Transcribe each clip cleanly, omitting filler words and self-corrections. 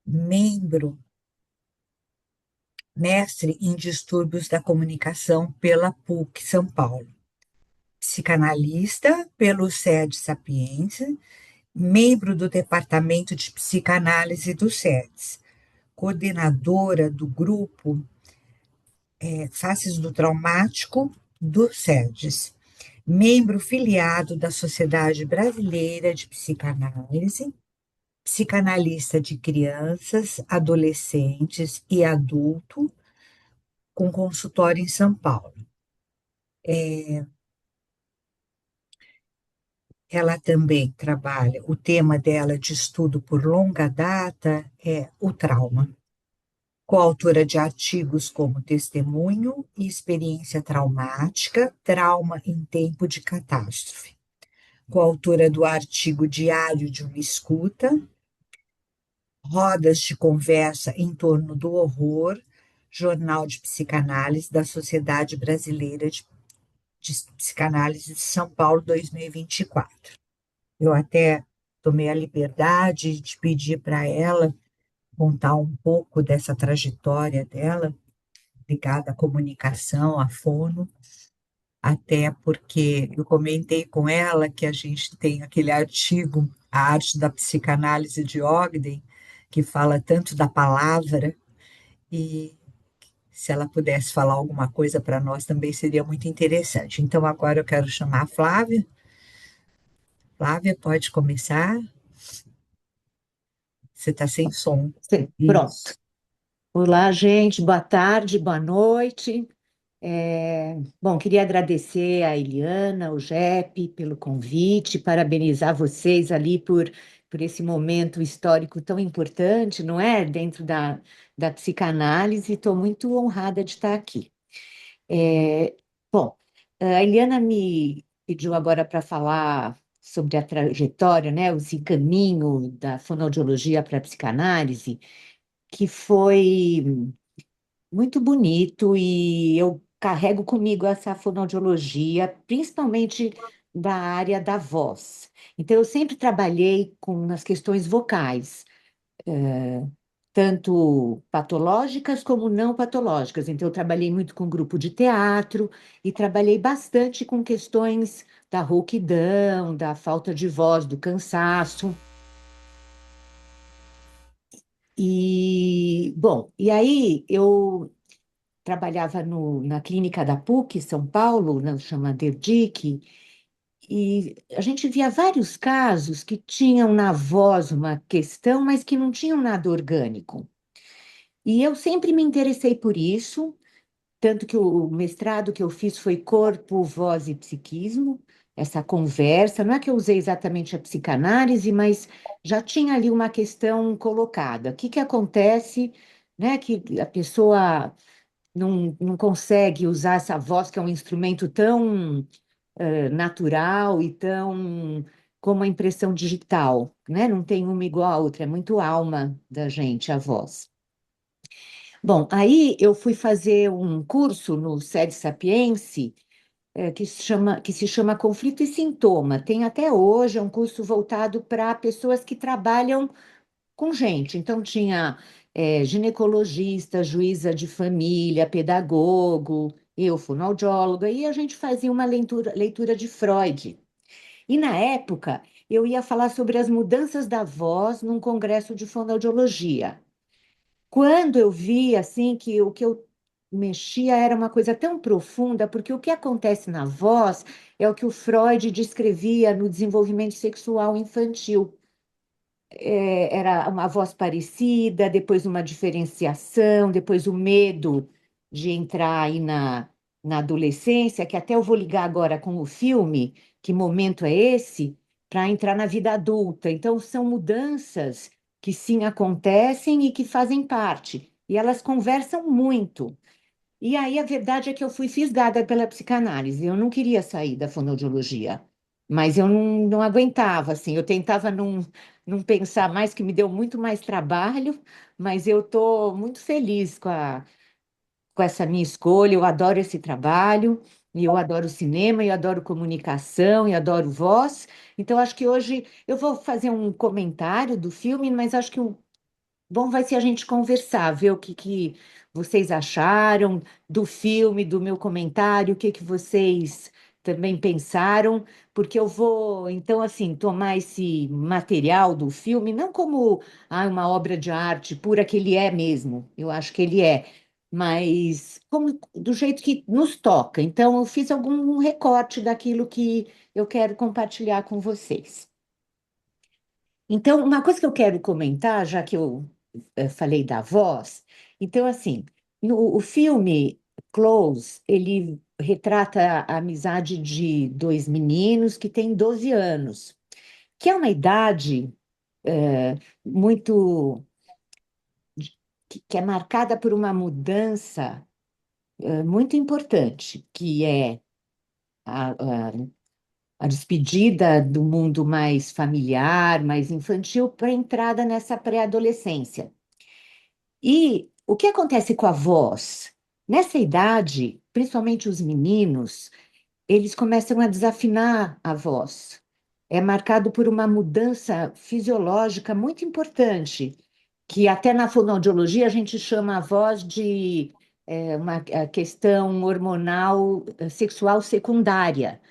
membro, mestre em distúrbios da comunicação pela PUC São Paulo, psicanalista pelo SED Sapiência, membro do Departamento de Psicanálise do SEDS, coordenadora do grupo Faces do Traumático do SEDS, membro filiado da Sociedade Brasileira de Psicanálise, psicanalista de crianças, adolescentes e adulto, com consultório em São Paulo. Ela também trabalha, o tema dela de estudo por longa data é o trauma. Coautora de artigos como Testemunho e Experiência Traumática, Trauma em Tempo de Catástrofe. Coautora do artigo Diário de uma Escuta, Rodas de Conversa em Torno do Horror, Jornal de Psicanálise da Sociedade Brasileira de Psicanálise de São Paulo, 2024. Eu até tomei a liberdade de pedir para ela contar um pouco dessa trajetória dela, ligada à comunicação, à fono, até porque eu comentei com ela que a gente tem aquele artigo, A Arte da Psicanálise de Ogden, que fala tanto da palavra, e se ela pudesse falar alguma coisa para nós também seria muito interessante. Então, agora eu quero chamar a Flávia. Flávia, pode começar? Você está sem som. Sim, pronto. Isso. Olá, gente, boa tarde, boa noite. Bom, queria agradecer a Eliana, o Jepe, pelo convite, parabenizar vocês ali por esse momento histórico tão importante, não é? Dentro da psicanálise, estou muito honrada de estar aqui. É, Bom, a Eliana me pediu agora para falar sobre a trajetória, né, esse caminho da fonoaudiologia para a psicanálise, que foi muito bonito e eu carrego comigo essa fonoaudiologia, principalmente da área da voz. Então, eu sempre trabalhei com as questões vocais, tanto patológicas como não patológicas. Então, eu trabalhei muito com grupo de teatro e trabalhei bastante com questões da rouquidão, da falta de voz, do cansaço. E aí eu trabalhava na clínica da PUC, São Paulo, chama DERDIC, e a gente via vários casos que tinham na voz uma questão, mas que não tinham nada orgânico. E eu sempre me interessei por isso, tanto que o mestrado que eu fiz foi Corpo, Voz e Psiquismo, essa conversa. Não é que eu usei exatamente a psicanálise, mas já tinha ali uma questão colocada. O que que acontece, né, que a pessoa não consegue usar essa voz, que é um instrumento tão natural e tão como a impressão digital, né? Não tem uma igual a outra, é muito alma da gente, a voz. Bom, aí eu fui fazer um curso no Sede Sapiense, que se chama Conflito e Sintoma. Tem até hoje, é um curso voltado para pessoas que trabalham com gente. Então, tinha ginecologista, juíza de família, pedagogo, eu, fonoaudióloga, e a gente fazia uma leitura de Freud. E, na época, eu ia falar sobre as mudanças da voz num congresso de fonoaudiologia. Quando eu vi, assim, que o que eu mexia era uma coisa tão profunda, porque o que acontece na voz é o que o Freud descrevia no desenvolvimento sexual infantil. Era uma voz parecida, depois uma diferenciação, depois o medo de entrar aí na adolescência, que até eu vou ligar agora com o filme, que momento é esse, para entrar na vida adulta. Então, são mudanças que sim acontecem e que fazem parte, e elas conversam muito. E aí a verdade é que eu fui fisgada pela psicanálise. Eu não queria sair da fonoaudiologia, mas eu não aguentava, assim. Eu tentava não pensar mais, que me deu muito mais trabalho, mas eu estou muito feliz com essa minha escolha. Eu adoro esse trabalho E eu adoro cinema, eu adoro comunicação, eu adoro voz. Então, acho que hoje eu vou fazer um comentário do filme, mas acho que o bom vai ser a gente conversar, ver o que vocês acharam do filme, do meu comentário, o que vocês também pensaram, porque eu vou, então, assim, tomar esse material do filme, não como uma obra de arte pura, que ele é mesmo, eu acho que ele é, mas como, do jeito que nos toca. Então, eu fiz algum recorte daquilo que eu quero compartilhar com vocês. Então, uma coisa que eu quero comentar, já que eu falei da voz, então, assim, no, o filme Close, ele retrata a amizade de dois meninos que têm 12 anos, que é uma idade muito, que é marcada por uma mudança muito importante, que é a, a, a despedida do mundo mais familiar, mais infantil, para a entrada nessa pré-adolescência. E o que acontece com a voz? Nessa idade, principalmente os meninos, eles começam a desafinar a voz. É marcado por uma mudança fisiológica muito importante, que até na fonoaudiologia a gente chama a voz de uma questão hormonal sexual secundária.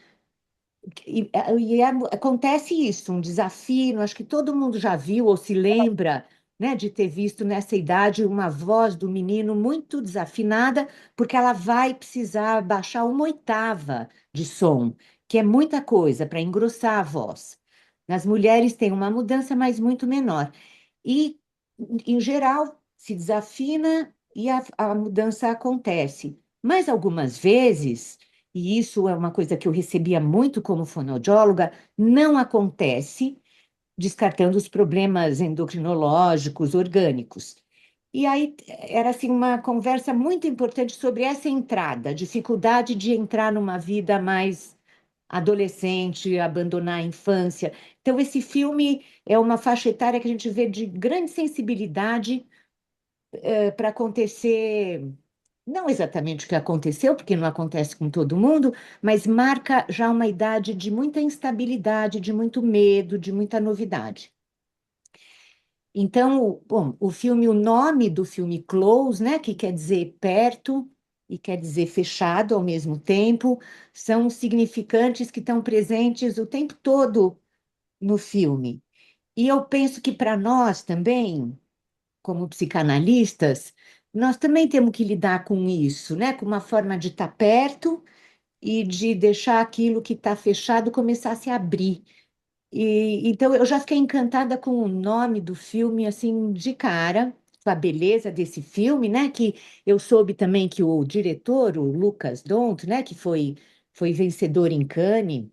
Acontece isso, um desafio, acho que todo mundo já viu ou se lembra, né, de ter visto nessa idade uma voz do menino muito desafinada, porque ela vai precisar baixar uma oitava de som, que é muita coisa para engrossar a voz. Nas mulheres tem uma mudança, mas muito menor. E, em geral, se desafina e a mudança acontece. Mas algumas vezes, e isso é uma coisa que eu recebia muito como fonoaudióloga, não acontece, descartando os problemas endocrinológicos, orgânicos. E aí era assim uma conversa muito importante sobre essa entrada, a dificuldade de entrar numa vida mais adolescente, abandonar a infância. Então, esse filme é uma faixa etária que a gente vê de grande sensibilidade para acontecer, não exatamente o que aconteceu, porque não acontece com todo mundo, mas marca já uma idade de muita instabilidade, de muito medo, de muita novidade. Então, bom, o filme, o nome do filme Close, né, que quer dizer perto e quer dizer fechado ao mesmo tempo, são significantes que estão presentes o tempo todo no filme. E eu penso que para nós também, como psicanalistas, nós também temos que lidar com isso, né, com uma forma de estar perto e de deixar aquilo que está fechado começar a se abrir. E, então eu já fiquei encantada com o nome do filme, assim, de cara, com a beleza desse filme, né? Que eu soube também que o diretor, o Lucas Dont, né? Que foi vencedor em Cannes,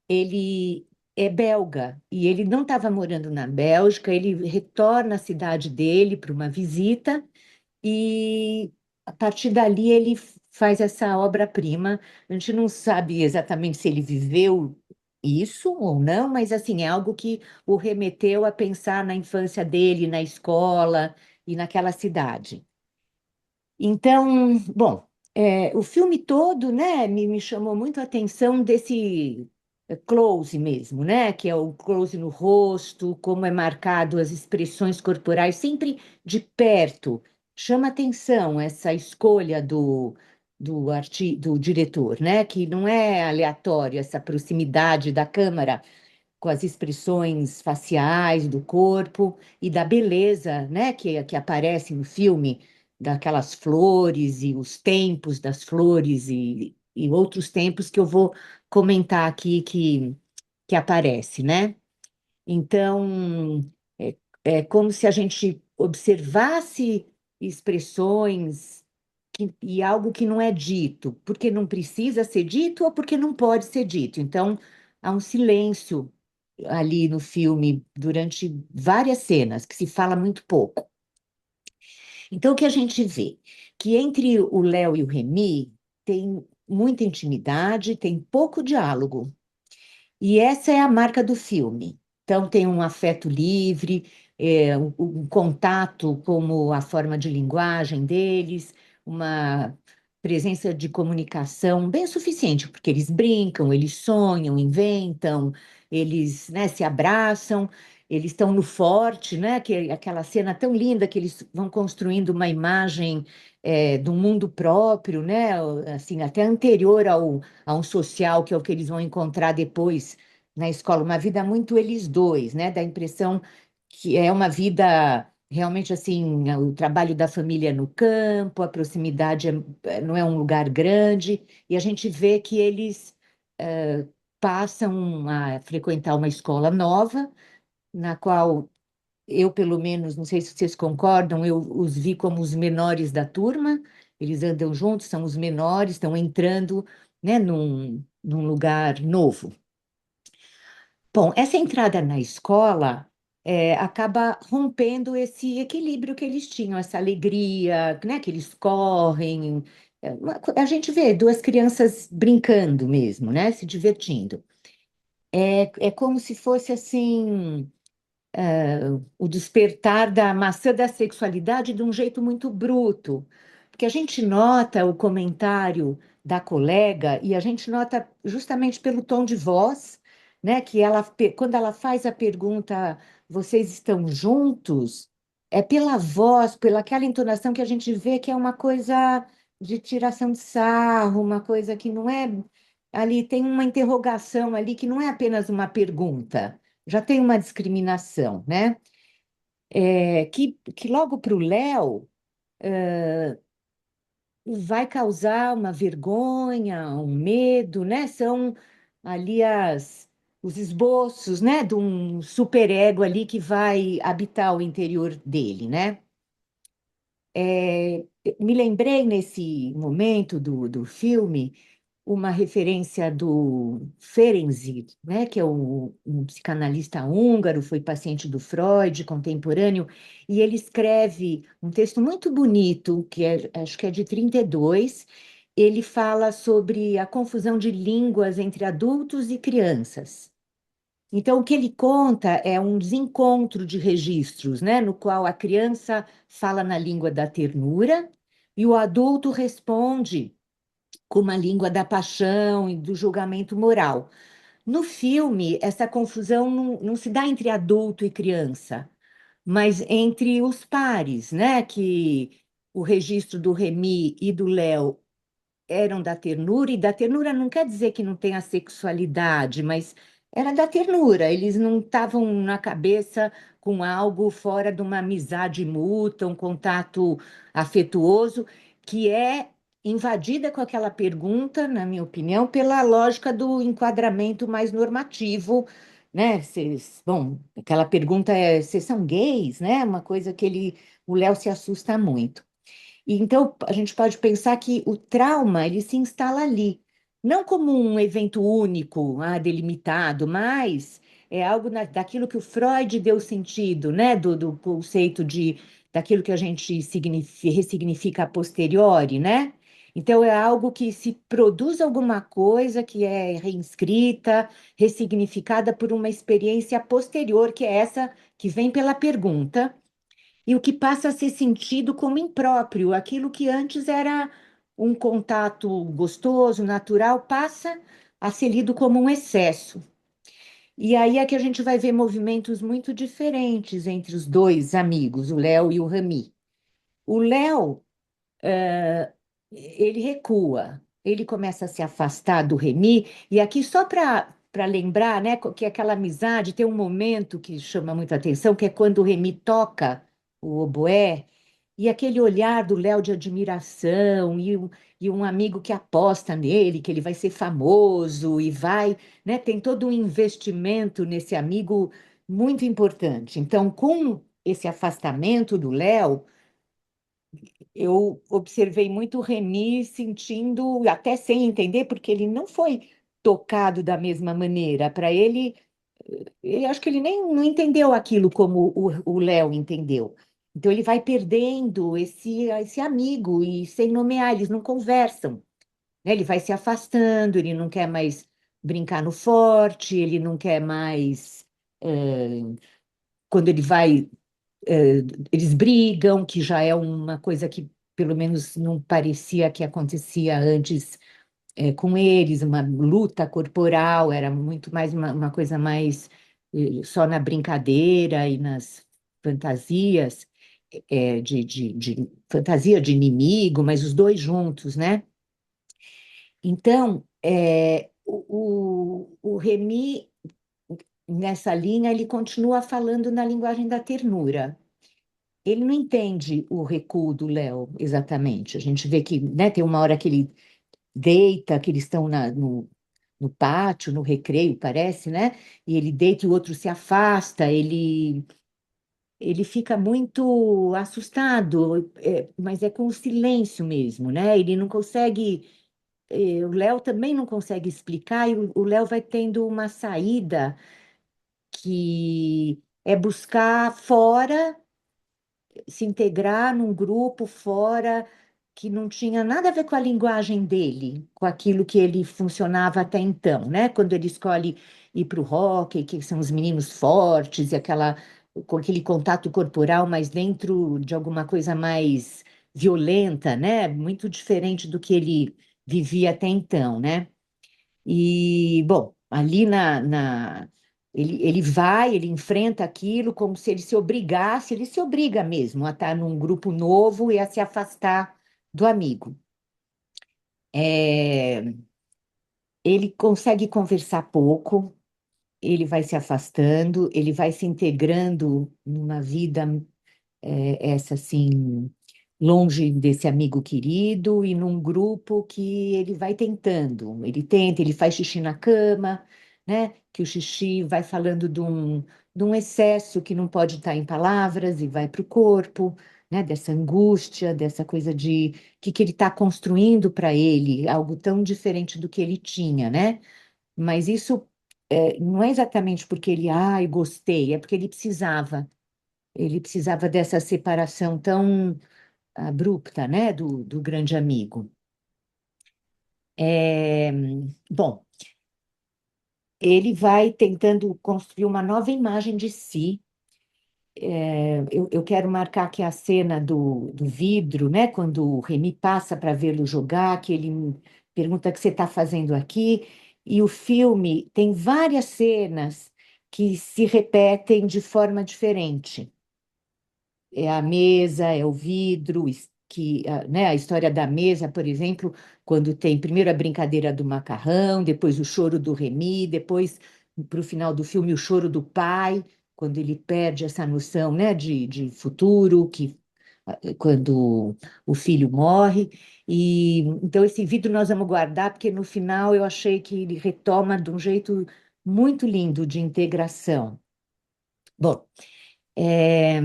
ele é belga e ele não estava morando na Bélgica, ele retorna à cidade dele para uma visita e a partir dali ele faz essa obra-prima. A gente não sabe exatamente se ele viveu isso ou não, mas assim, é algo que o remeteu a pensar na infância dele, na escola e naquela cidade. Então, bom, o filme todo, né, me chamou muito a atenção desse close mesmo, né, que é o close no rosto, como é marcado as expressões corporais, sempre de perto. Chama atenção essa escolha do diretor, né, que não é aleatório, essa proximidade da câmera com as expressões faciais do corpo e da beleza, né, que aparece no filme, daquelas flores e os tempos das flores e outros tempos que eu vou comentar aqui que aparece, né? Então, é, é como se a gente observasse expressões e algo que não é dito, porque não precisa ser dito ou porque não pode ser dito. Então, há um silêncio ali no filme durante várias cenas que se fala muito pouco. Então, o que a gente vê? Que entre o Léo e o Remy tem muita intimidade, tem pouco diálogo. E essa é a marca do filme. Então, tem um afeto livre, um contato como a forma de linguagem deles, uma presença de comunicação bem suficiente, porque eles brincam, eles sonham, inventam, eles, né, se abraçam, eles estão no forte, né, que é aquela cena tão linda que eles vão construindo uma imagem do mundo próprio, né, assim, até anterior a um social, que é o que eles vão encontrar depois na escola, uma vida muito eles dois, né, dá a impressão que é uma vida realmente assim, o trabalho da família no campo, a proximidade não é um lugar grande, e a gente vê que eles passam a frequentar uma escola nova, na qual eu, pelo menos, não sei se vocês concordam, eu os vi como os menores da turma, eles andam juntos, são os menores, estão entrando, né, num lugar novo. Bom, essa entrada na escola acaba rompendo esse equilíbrio que eles tinham, essa alegria, né, que eles correm. A gente vê duas crianças brincando mesmo, né, se divertindo. É como se fosse assim o despertar da maçã da sexualidade de um jeito muito bruto. Porque a gente nota o comentário da colega e a gente nota justamente pelo tom de voz, né, que ela, quando ela faz a pergunta, vocês estão juntos? É pela voz, pela aquela entonação que a gente vê que é uma coisa de tiração de sarro, uma coisa que não é ali tem uma interrogação ali que não é apenas uma pergunta, já tem uma discriminação, né? Que logo para o Léo vai causar uma vergonha, um medo, né? São ali os esboços, né, de um superego ali que vai habitar o interior dele, né? É, Me lembrei nesse momento do filme uma referência do Ferenczi, né, que é um psicanalista húngaro, foi paciente do Freud, contemporâneo, e ele escreve um texto muito bonito, acho que é de 32. Ele fala sobre a confusão de línguas entre adultos e crianças. Então, o que ele conta é um desencontro de registros, né, no qual a criança fala na língua da ternura e o adulto responde com uma língua da paixão e do julgamento moral. No filme, essa confusão não se dá entre adulto e criança, mas entre os pares, né? Que o registro do Remy e do Léo eram da ternura, e da ternura não quer dizer que não tenha sexualidade, mas era da ternura, eles não estavam na cabeça com algo fora de uma amizade mútua, um contato afetuoso, que é invadida com aquela pergunta, na minha opinião, pela lógica do enquadramento mais normativo, né? Bom, aquela pergunta é, vocês são gays, né? Uma coisa que o Léo se assusta muito. E então, a gente pode pensar que o trauma, ele se instala ali, não como um evento único, delimitado, mas é algo daquilo que o Freud deu sentido, né, do conceito daquilo que a gente ressignifica a posteriori, né? Então, é algo que se produz alguma coisa que é reinscrita, ressignificada por uma experiência posterior, que é essa que vem pela pergunta e o que passa a ser sentido como impróprio, aquilo que antes era um contato gostoso, natural, passa a ser lido como um excesso. E aí é que a gente vai ver movimentos muito diferentes entre os dois amigos, o Léo e o Rami. O Léo, ele recua, ele começa a se afastar do Remy, e aqui só para lembrar, né, que aquela amizade tem um momento que chama muita atenção, que é quando o Remy toca o oboé, e aquele olhar do Léo de admiração, e um amigo que aposta nele, que ele vai ser famoso, e vai, né, tem todo um investimento nesse amigo muito importante. Então, com esse afastamento do Léo, eu observei muito o Remy sentindo, até sem entender, porque ele não foi tocado da mesma maneira. Para ele, acho que ele nem não entendeu aquilo como o Léo entendeu. Então ele vai perdendo esse amigo e sem nomear, eles não conversam, né? Ele vai se afastando, ele não quer mais brincar no forte, ele não quer mais. Quando ele vai, eles brigam, que já é uma coisa que pelo menos não parecia que acontecia antes com eles, uma luta corporal, era muito mais uma coisa mais só na brincadeira e nas fantasias, de fantasia de inimigo, mas os dois juntos, né? Então, o Remy, nessa linha, ele continua falando na linguagem da ternura. Ele não entende o recuo do Léo exatamente. A gente vê que, né, tem uma hora que ele deita, que eles estão no pátio, no recreio, parece, né? E ele deita e o outro se afasta, ele fica muito assustado, mas é com o silêncio mesmo, né? Ele não consegue, o Léo também não consegue explicar, e o Léo vai tendo uma saída que é buscar fora se integrar num grupo fora que não tinha nada a ver com a linguagem dele, com aquilo que ele funcionava até então, né? Quando ele escolhe ir para o hóquei, que são os meninos fortes e com aquele contato corporal, mas dentro de alguma coisa mais violenta, né? Muito diferente do que ele vivia até então, né? E, bom, ali ele enfrenta aquilo como se ele se obrigasse, ele se obriga mesmo a estar num grupo novo e a se afastar do amigo. É, ele consegue conversar pouco, ele vai se afastando, ele vai se integrando numa vida, essa assim, longe desse amigo querido e num grupo que ele vai tentando. Ele tenta, ele faz xixi na cama, né? Que o xixi vai falando de um excesso que não pode estar em palavras e vai para o corpo, né? Dessa angústia, dessa coisa de que ele está construindo para ele, algo tão diferente do que ele tinha, né? Mas isso não é exatamente porque ele, ai, gostei, é porque ele precisava. Ele precisava dessa separação tão abrupta, né, do grande amigo. É, bom, ele vai tentando construir uma nova imagem de si. Eu quero marcar aqui a cena do vidro, né, quando o Remy passa para vê-lo jogar, que ele pergunta o que você está fazendo aqui, e o filme tem várias cenas que se repetem de forma diferente. É a mesa, é o vidro, né, a história da mesa, por exemplo, quando tem primeiro a brincadeira do macarrão, depois o choro do Remy, depois, para o final do filme, o choro do pai, quando ele perde essa noção, né, de futuro, quando o filho morre. E então esse vidro nós vamos guardar, porque no final eu achei que ele retoma de um jeito muito lindo de integração. Bom, é,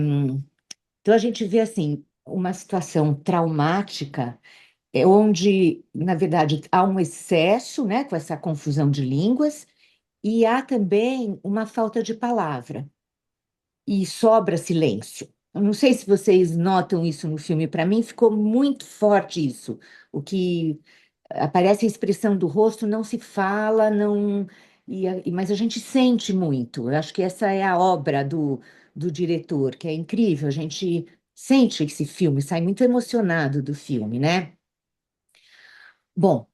então a gente vê assim uma situação traumática, onde, na verdade, há um excesso, né, com essa confusão de línguas, e há também uma falta de palavra, e sobra silêncio. Eu não sei se vocês notam isso no filme, para mim ficou muito forte isso. O que aparece a expressão do rosto, não se fala, não. Mas a gente sente muito. Eu acho que essa é a obra do diretor, que é incrível. A gente sente esse filme, sai muito emocionado do filme, né? Bom,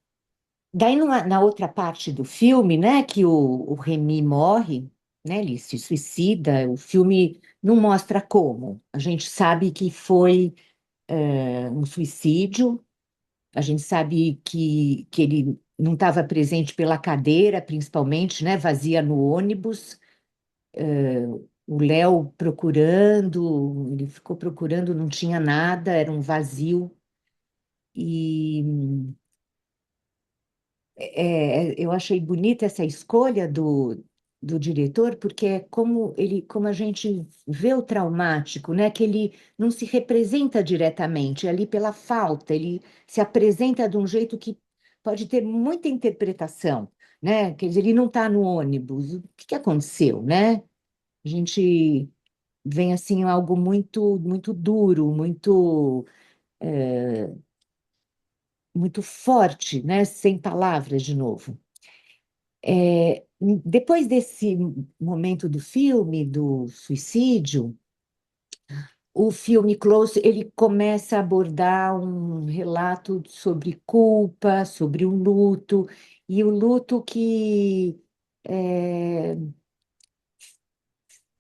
daí na outra parte do filme, né, que o Remy morre, né, ele se suicida, o filme não mostra como. A gente sabe que foi um suicídio. A gente sabe que ele não estava presente pela cadeira, principalmente, né? Vazia no ônibus. O Léo procurando, ele ficou procurando, não tinha nada, era um vazio. E eu achei bonita essa escolha do diretor, porque é como a gente vê o traumático, né? Que ele não se representa diretamente, é ali pela falta, ele se apresenta de um jeito que pode ter muita interpretação, né? Quer dizer, ele não está no ônibus, o que aconteceu, né? A gente vem assim algo muito muito duro, muito forte, né? Sem palavras de novo. Depois desse momento do filme, do suicídio, o filme Close, ele começa a abordar um relato sobre culpa, sobre o luto, e o luto que é,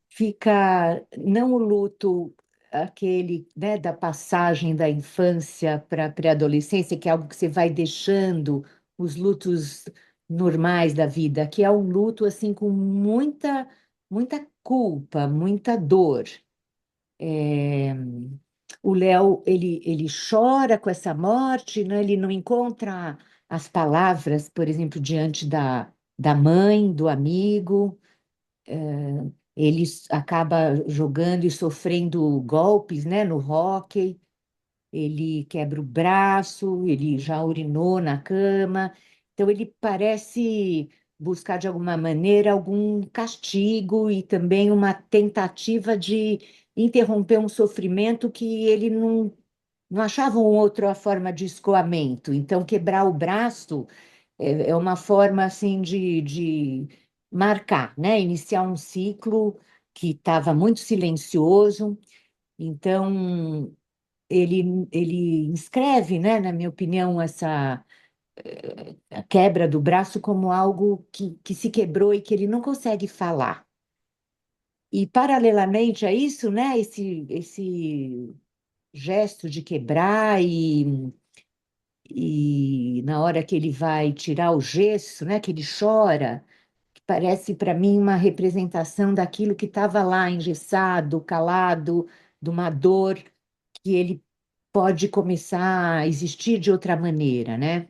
fica, não o luto aquele, né, da passagem da infância para a pré-adolescência, que é algo que você vai deixando, os lutos normais da vida, que é um luto assim com muita culpa, muita dor. É, o Léo, ele chora com essa morte, né? Ele não encontra as palavras, por exemplo, diante da mãe, do amigo. Ele acaba jogando e sofrendo golpes, né, no hóquei. Ele quebra o braço, ele já urinou na cama. Então, ele parece buscar, de alguma maneira, algum castigo e também uma tentativa de interromper um sofrimento que ele não achava uma outra forma de escoamento. Então, quebrar o braço é uma forma assim de marcar, né? Iniciar um ciclo que estava muito silencioso. Então, ele inscreve, né, na minha opinião, essa a quebra do braço como algo que se quebrou e que ele não consegue falar. E, paralelamente a isso, né, esse gesto de quebrar e na hora que ele vai tirar o gesso, né, que ele chora, que parece para mim uma representação daquilo que estava lá engessado, calado, de uma dor que ele pode começar a existir de outra maneira, né?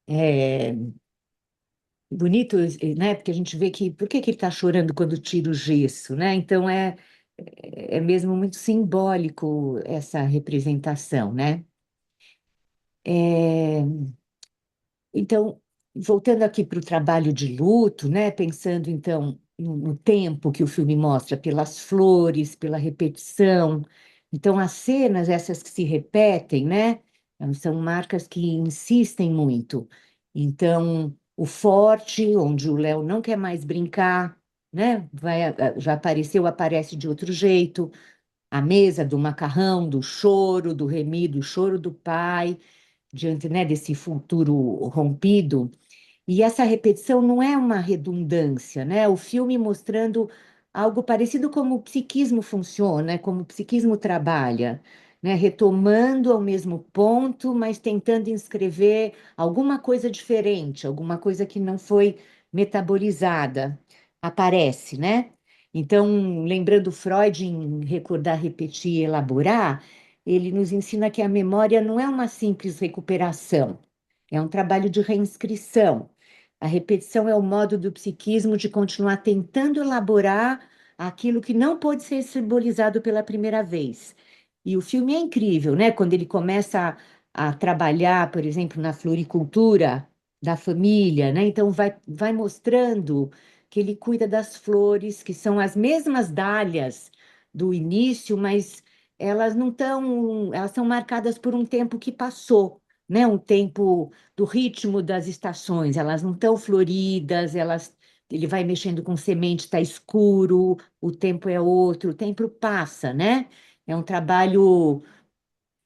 É bonito, né? Porque a gente vê que por que que ele está chorando quando tira o gesso, né? Então é mesmo muito simbólico essa representação, né? É, então, voltando aqui para o trabalho de luto, né? Pensando então no tempo que o filme mostra, pelas flores, pela repetição. Então, as cenas, essas que se repetem, né? São marcas que insistem muito. Então, o forte, onde o Léo não quer mais brincar, né? Já apareceu, aparece de outro jeito. A mesa do macarrão, do choro, do remi, do choro do pai, diante, né, desse futuro rompido. E essa repetição não é uma redundância, né? O filme mostrando algo parecido como o psiquismo funciona, como o psiquismo trabalha, né? Retomando ao mesmo ponto, mas tentando inscrever alguma coisa diferente, alguma coisa que não foi metabolizada, aparece, né? Então, lembrando Freud em recordar, repetir e elaborar, ele nos ensina que a memória não é uma simples recuperação, é um trabalho de reinscrição. A repetição é o modo do psiquismo de continuar tentando elaborar aquilo que não pôde ser simbolizado pela primeira vez. E o filme é incrível, né? Quando ele começa a trabalhar, por exemplo, na floricultura da família, né? Então vai mostrando que ele cuida das flores, que são as mesmas dálias do início, mas elas não estão, elas são marcadas por um tempo que passou, né? Um tempo do ritmo das estações, elas não estão floridas, ele vai mexendo com semente, está escuro, o tempo é outro, o tempo passa, né? É um trabalho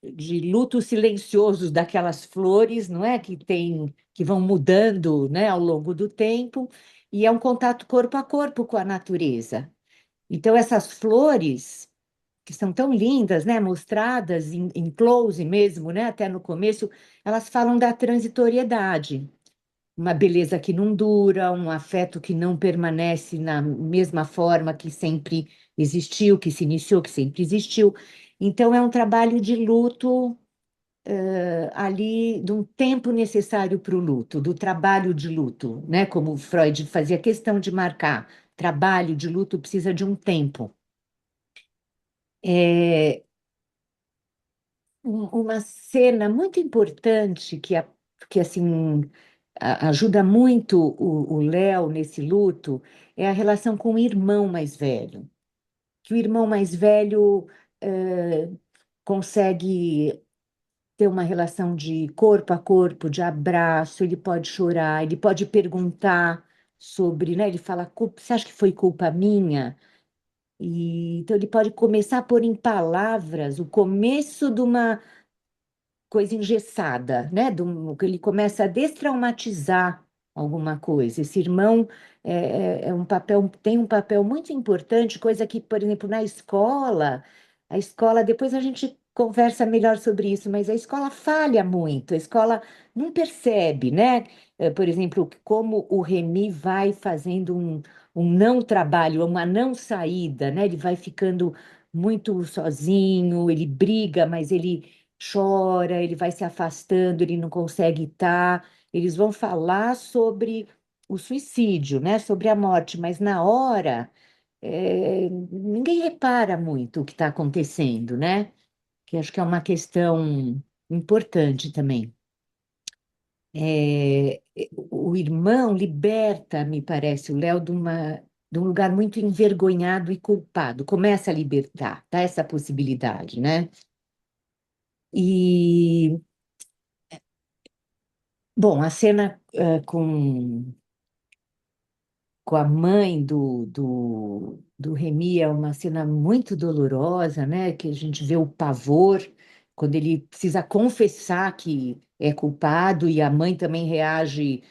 de lutos silenciosos daquelas flores, não é? Que vão mudando, né, ao longo do tempo, e é um contato corpo a corpo com a natureza. Então, essas flores que são tão lindas, né, mostradas em close mesmo, né, até no começo, elas falam da transitoriedade, uma beleza que não dura, um afeto que não permanece na mesma forma que sempre existiu, que se iniciou, que sempre existiu. Então, é um trabalho de luto, ali, de um tempo necessário para o luto, do trabalho de luto, né? Como Freud fazia questão de marcar, trabalho de luto precisa de um tempo. É, uma cena muito importante que assim ajuda muito o Léo nesse luto é a relação com o irmão mais velho. Que o irmão mais velho consegue ter uma relação de corpo a corpo, de abraço, ele pode chorar, ele pode perguntar sobre, né? Ele fala, você acha que foi culpa minha? Então ele pode começar a pôr em palavras o começo de uma coisa engessada, né? Que ele começa a destraumatizar alguma coisa. Esse irmão tem um papel muito importante, coisa que, por exemplo, na escola, a escola, depois a gente conversa melhor sobre isso, mas a escola falha muito, a escola não percebe, né? Por exemplo, como o Remy vai fazendo um não trabalho, uma não saída, né? Ele vai ficando muito sozinho, ele briga, mas ele chora, ele vai se afastando, ele não consegue estar. Eles vão falar sobre o suicídio, né? Sobre a morte, mas na hora ninguém repara muito o que está acontecendo, né? Que acho que é uma questão importante também. O irmão liberta, me parece, o Léo de um lugar muito envergonhado e culpado. Começa a libertar, tá? Essa possibilidade, né? E bom, a cena com a mãe do Remy é uma cena muito dolorosa, né? Que a gente vê o pavor quando ele precisa confessar que é culpado e a mãe também reage,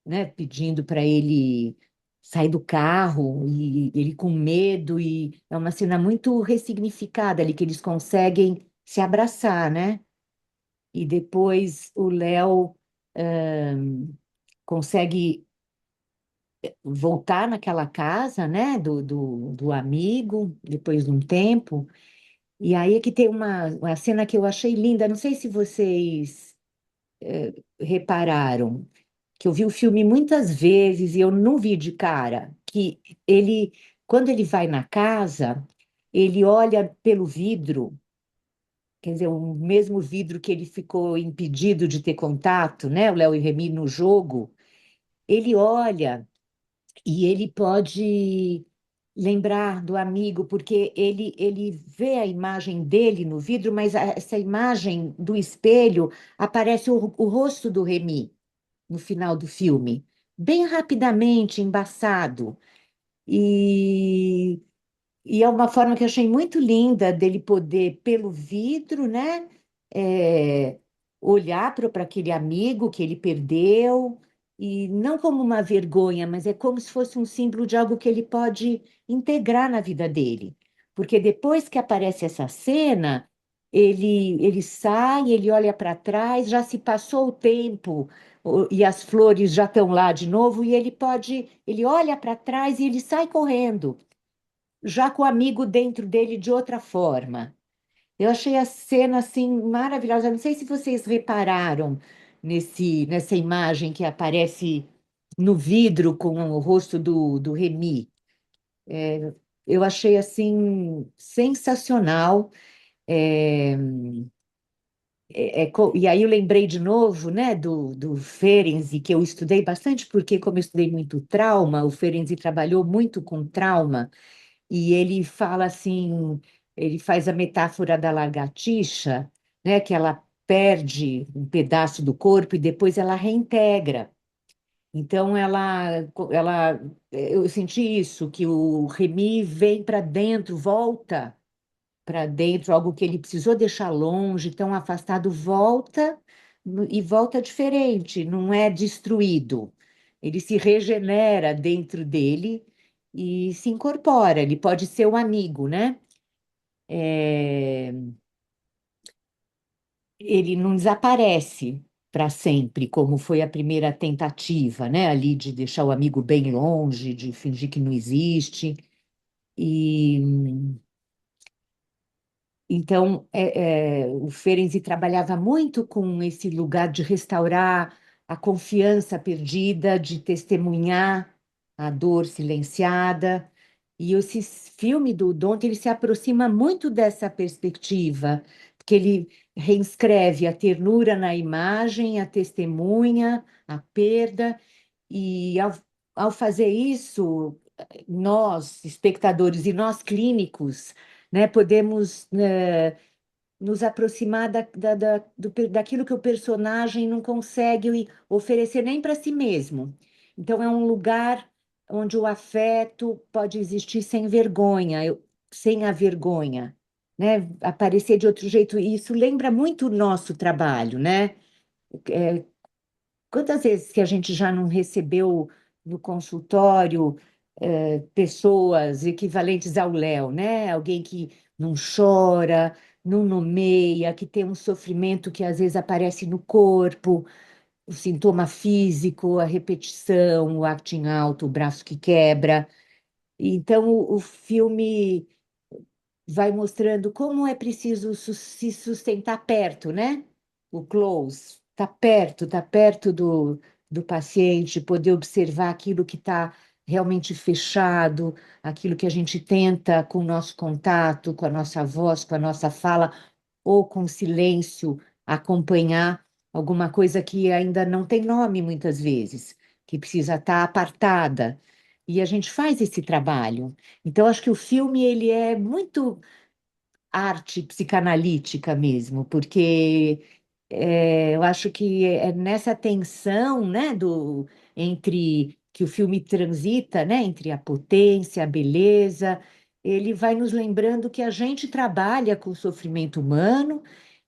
né? Pedindo para ele sair do carro e ele com medo e é uma cena muito ressignificada ali que eles conseguem se abraçar, né? E depois o Léo consegue voltar naquela casa, né, do amigo, depois de um tempo. E aí é que tem uma cena que eu achei linda, não sei se vocês repararam, que eu vi o filme muitas vezes e eu não vi de cara, que ele, quando ele vai na casa, ele olha pelo vidro, quer dizer, o mesmo vidro que ele ficou impedido de ter contato, né, o Léo e Remy no jogo, ele olha e ele pode lembrar do amigo, porque ele vê a imagem dele no vidro, mas essa imagem do espelho aparece o rosto do Remy no final do filme, bem rapidamente, embaçado. E, e é uma forma que eu achei muito linda dele poder, pelo vidro, né, é, olhar para aquele amigo que ele perdeu, e não como uma vergonha, mas é como se fosse um símbolo de algo que ele pode integrar na vida dele. Porque depois que aparece essa cena, ele sai, ele olha para trás, já se passou o tempo, e as flores já estão lá de novo, e ele olha para trás e ele sai correndo já com o amigo dentro dele de outra forma. Eu achei a cena assim maravilhosa. Não sei se vocês repararam nessa imagem que aparece no vidro com o rosto do Remy. Eu achei assim sensacional. É, e aí eu lembrei de novo, né, do Ferenczi, que eu estudei bastante, porque como eu estudei muito trauma, o Ferenczi trabalhou muito com trauma. E ele fala assim, ele faz a metáfora da lagartixa, né, que ela perde um pedaço do corpo e depois ela reintegra. Então eu senti isso, que o Remy vem para dentro, volta para dentro, algo que ele precisou deixar longe, tão afastado, volta e volta diferente, não é destruído. Ele se regenera dentro dele e se incorpora. Ele pode ser um amigo, né? É, ele não desaparece para sempre, como foi a primeira tentativa, né? Ali de deixar o amigo bem longe, de fingir que não existe. E então, o Ferenczi trabalhava muito com esse lugar de restaurar a confiança perdida, de testemunhar a dor silenciada. E esse filme do Dante, ele se aproxima muito dessa perspectiva, porque ele reescreve a ternura na imagem, a testemunha, a perda, e ao fazer isso, nós, espectadores, e nós clínicos, né, podemos nos aproximar daquilo que o personagem não consegue oferecer nem para si mesmo. Então, é um lugar onde o afeto pode existir sem vergonha, sem a vergonha, né? Aparecer de outro jeito. E isso lembra muito o nosso trabalho, né? É, quantas vezes que a gente já não recebeu no consultório pessoas equivalentes ao Léo, né? Alguém que não chora, não nomeia, que tem um sofrimento que às vezes aparece no corpo, o sintoma físico, a repetição, o acting alto, o braço que quebra. Então, o filme vai mostrando como é preciso se sustentar perto, né? O close, tá perto do paciente, poder observar aquilo que está realmente fechado, aquilo que a gente tenta com o nosso contato, com a nossa voz, com a nossa fala, ou com silêncio, acompanhar alguma coisa que ainda não tem nome muitas vezes, que precisa estar apartada. E a gente faz esse trabalho. Então, acho que o filme ele é muito arte psicanalítica mesmo, porque eu acho que é nessa tensão, né, entre que o filme transita, né, entre a potência, a beleza, ele vai nos lembrando que a gente trabalha com o sofrimento humano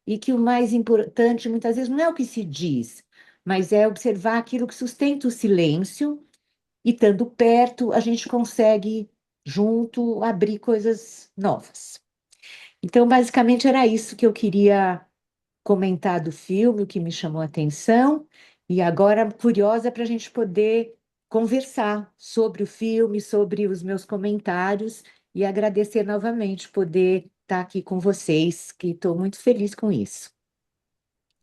e que o mais importante muitas vezes não é o que se diz, mas é observar aquilo que sustenta o silêncio e estando perto a gente consegue junto abrir coisas novas. Então, basicamente, era isso que eu queria comentar do filme, o que me chamou a atenção, e agora curiosa para a gente poder conversar sobre o filme, sobre os meus comentários, e agradecer novamente poder estar aqui com vocês, que estou muito feliz com isso.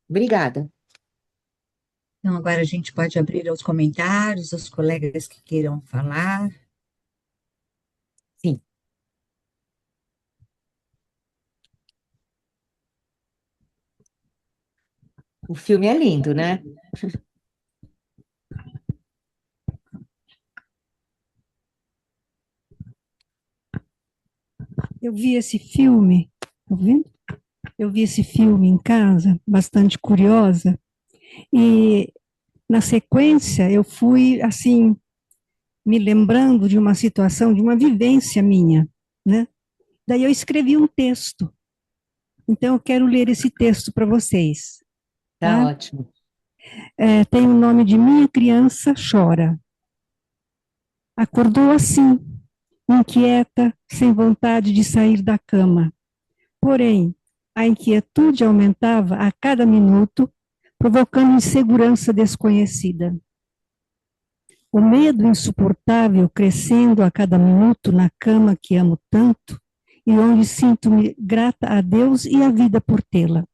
Obrigada. Então, agora a gente pode abrir aos comentários, os colegas que queiram falar. Sim, o filme é lindo, né? Eu vi esse filme, tá vendo? Eu vi esse filme em casa, bastante curiosa, e na sequência eu fui, assim, me lembrando de uma situação, de uma vivência minha, né? Daí eu escrevi um texto. Então eu quero ler esse texto para vocês, Tá tá? ótimo. Tem o nome de Minha Criança Chora. Acordou assim, inquieta, sem vontade de sair da cama. Porém, a inquietude aumentava a cada minuto, provocando insegurança desconhecida. O medo insuportável crescendo a cada minuto na cama que amo tanto e onde sinto-me grata a Deus e à vida por tê-la.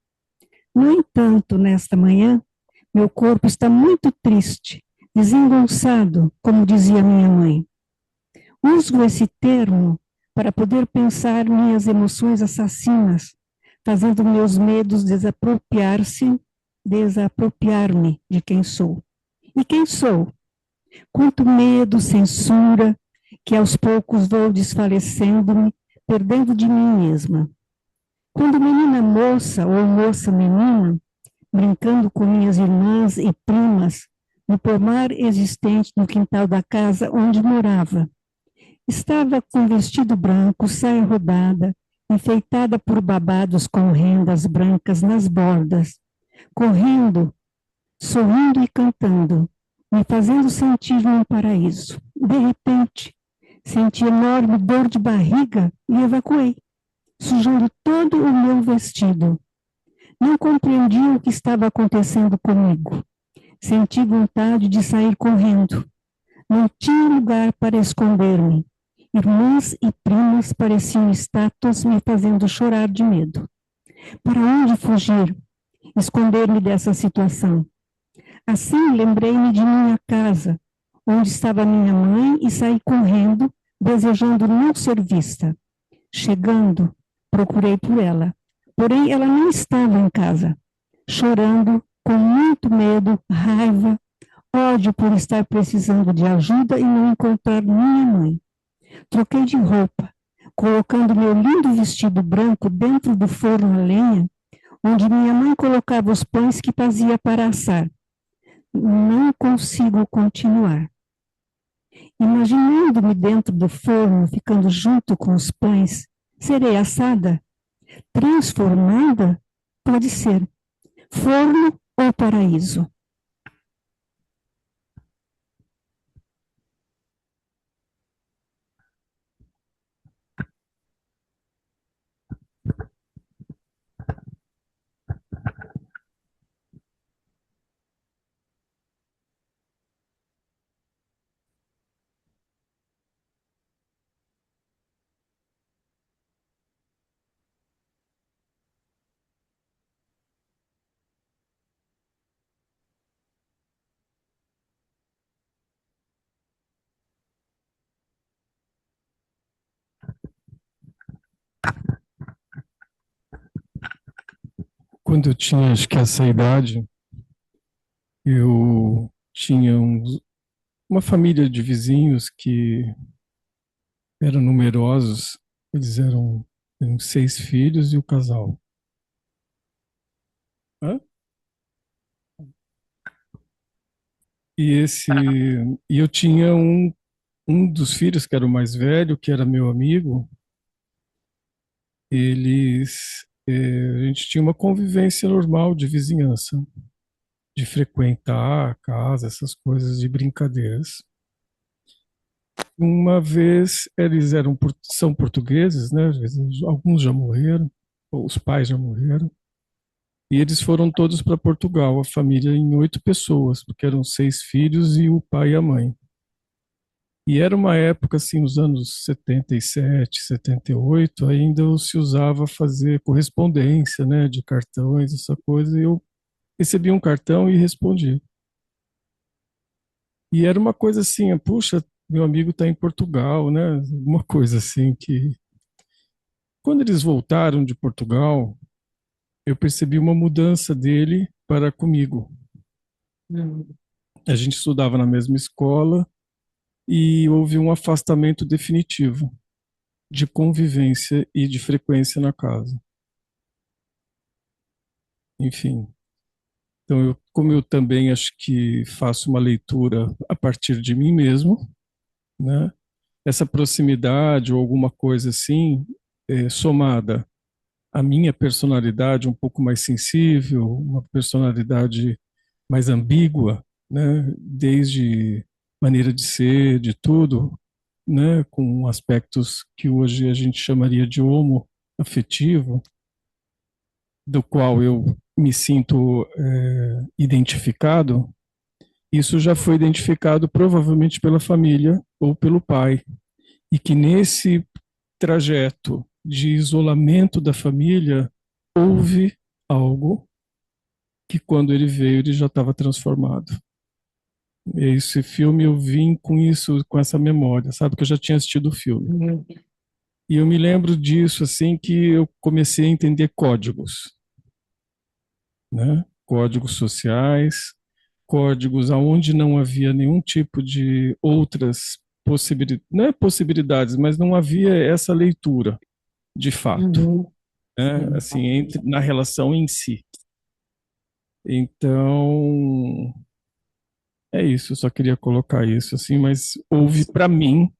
No entanto, nesta manhã, meu corpo está muito triste, desengonçado, como dizia minha mãe. Uso esse termo para poder pensar minhas emoções assassinas, fazendo meus medos desapropriar-me de quem sou. E quem sou? Quanto medo, censura, que aos poucos vou desfalecendo-me, perdendo de mim mesma. Quando menina moça ou moça menina, brincando com minhas irmãs e primas, no pomar existente no quintal da casa onde morava, estava com vestido branco, saia rodada, enfeitada por babados com rendas brancas nas bordas, correndo, sorrindo e cantando, me fazendo sentir num paraíso. De repente, senti enorme dor de barriga e evacuei, sujando todo o meu vestido. Não compreendi o que estava acontecendo comigo. Senti vontade de sair correndo. Não tinha lugar para esconder-me. Irmãs e primas pareciam estátuas me fazendo chorar de medo. Para onde fugir? Esconder-me dessa situação. Assim lembrei-me de minha casa, onde estava minha mãe, e saí correndo, desejando não ser vista. Chegando, procurei por ela. Porém, ela não estava em casa. Chorando, com muito medo, raiva, ódio por estar precisando de ajuda e não encontrar minha mãe. Troquei de roupa, colocando meu lindo vestido branco dentro do forno a lenha, onde minha mãe colocava os pães que fazia para assar. Não consigo continuar. Imaginando-me dentro do forno, ficando junto com os pães, serei assada, transformada? Pode ser. Forno ou paraíso? Quando eu tinha, acho que essa idade, eu tinha uma família de vizinhos que eram numerosos. Eram 6 filhos e o casal. Hã? E eu tinha um dos filhos, que era o mais velho, que era meu amigo. A gente tinha uma convivência normal de vizinhança, de frequentar a casa, essas coisas de brincadeiras. Uma vez eles são portugueses, né? Alguns já morreram, ou os pais já morreram, e eles foram todos para Portugal, a família em 8 pessoas, porque eram 6 filhos e o pai e a mãe. E era uma época, assim, nos anos 77, 78, ainda se usava fazer correspondência, né, de cartões, essa coisa, e eu recebi um cartão e respondi. E era uma coisa assim, puxa, meu amigo está em Portugal, né, uma coisa assim que... Quando eles voltaram de Portugal, eu percebi uma mudança dele para comigo. Hum. A gente estudava na mesma escola e houve um afastamento definitivo de convivência e de frequência na casa. Enfim, então como eu também acho que faço uma leitura a partir de mim mesmo, né? Essa proximidade ou alguma coisa assim, somada à minha personalidade um pouco mais sensível, uma personalidade mais ambígua, né? Desde maneira de ser, de tudo, né? Com aspectos que hoje a gente chamaria de homo afetivo, do qual eu me sinto identificado. Isso já foi identificado provavelmente pela família ou pelo pai, e que nesse trajeto de isolamento da família houve algo que quando ele veio ele já estava transformado. Esse filme eu vim com isso, com essa memória, sabe, que eu já tinha assistido o filme. Hum. E eu me lembro disso assim que eu comecei a entender códigos, né? Códigos sociais, códigos aonde não havia nenhum tipo de outras possibilidades, não é possibilidades, mas não havia essa leitura de fato, Uhum. né? Sim. Assim, na relação em si. Então, é isso, eu só queria colocar isso assim, mas houve para mim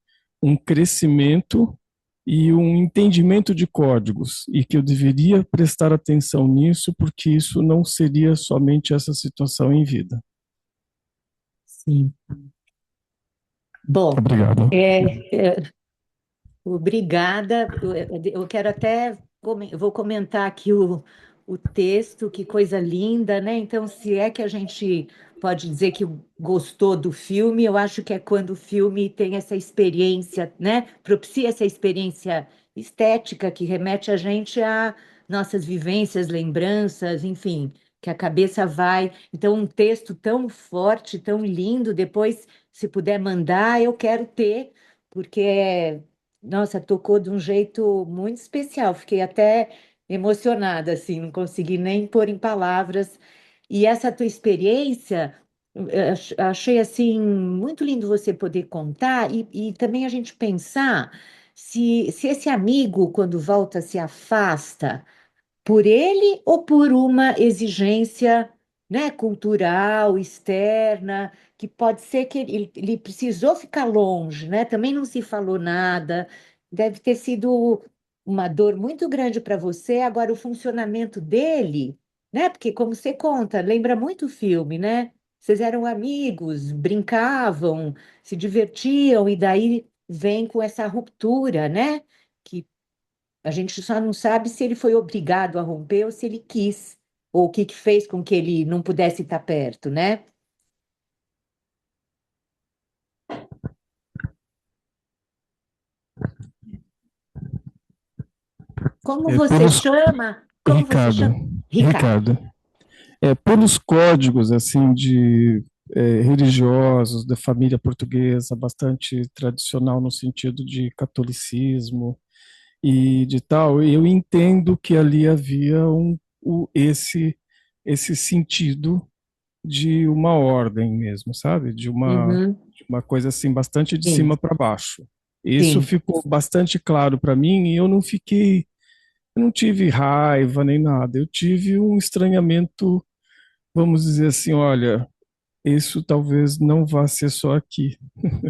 um crescimento e um entendimento de códigos e que eu deveria prestar atenção nisso porque isso não seria somente essa situação em vida. Sim. Bom, Obrigado. obrigada. Eu quero até, eu vou comentar aqui o texto, que coisa linda, né? Então, se é que a gente pode dizer que gostou do filme, eu acho que é quando o filme tem essa experiência, né? Propicia essa experiência estética que remete a gente a nossas vivências, lembranças, enfim, que a cabeça vai. Então, um texto tão forte, tão lindo, depois, se puder mandar, eu quero ter, porque nossa, tocou de um jeito muito especial. Fiquei até emocionada, assim, não consegui nem pôr em palavras. E essa tua experiência, achei assim muito lindo você poder contar e também a gente pensar se esse amigo, quando volta, se afasta por ele ou por uma exigência né, cultural, externa, que pode ser que ele precisou ficar longe, né? Também não se falou nada. Deve ter sido uma dor muito grande para você. Agora, o funcionamento dele, né? Porque, como você conta, lembra muito o filme, né? Vocês eram amigos, brincavam, se divertiam, e daí vem com essa ruptura, né? Que a gente só não sabe se ele foi obrigado a romper ou se ele quis, ou o que que fez com que ele não pudesse estar perto, né? Como É, você pelos, chama? Como você Ricardo, chama? Ricardo. Ricardo, pelos códigos assim de religiosos da família portuguesa, bastante tradicional no sentido de catolicismo e de tal, eu entendo que ali havia esse sentido de uma ordem mesmo, sabe? Uhum, De uma coisa assim bastante de sim, cima para baixo. Isso sim. ficou bastante claro para mim e eu não tive raiva nem nada. Eu tive um estranhamento, vamos dizer assim, olha, isso talvez não vá ser só aqui,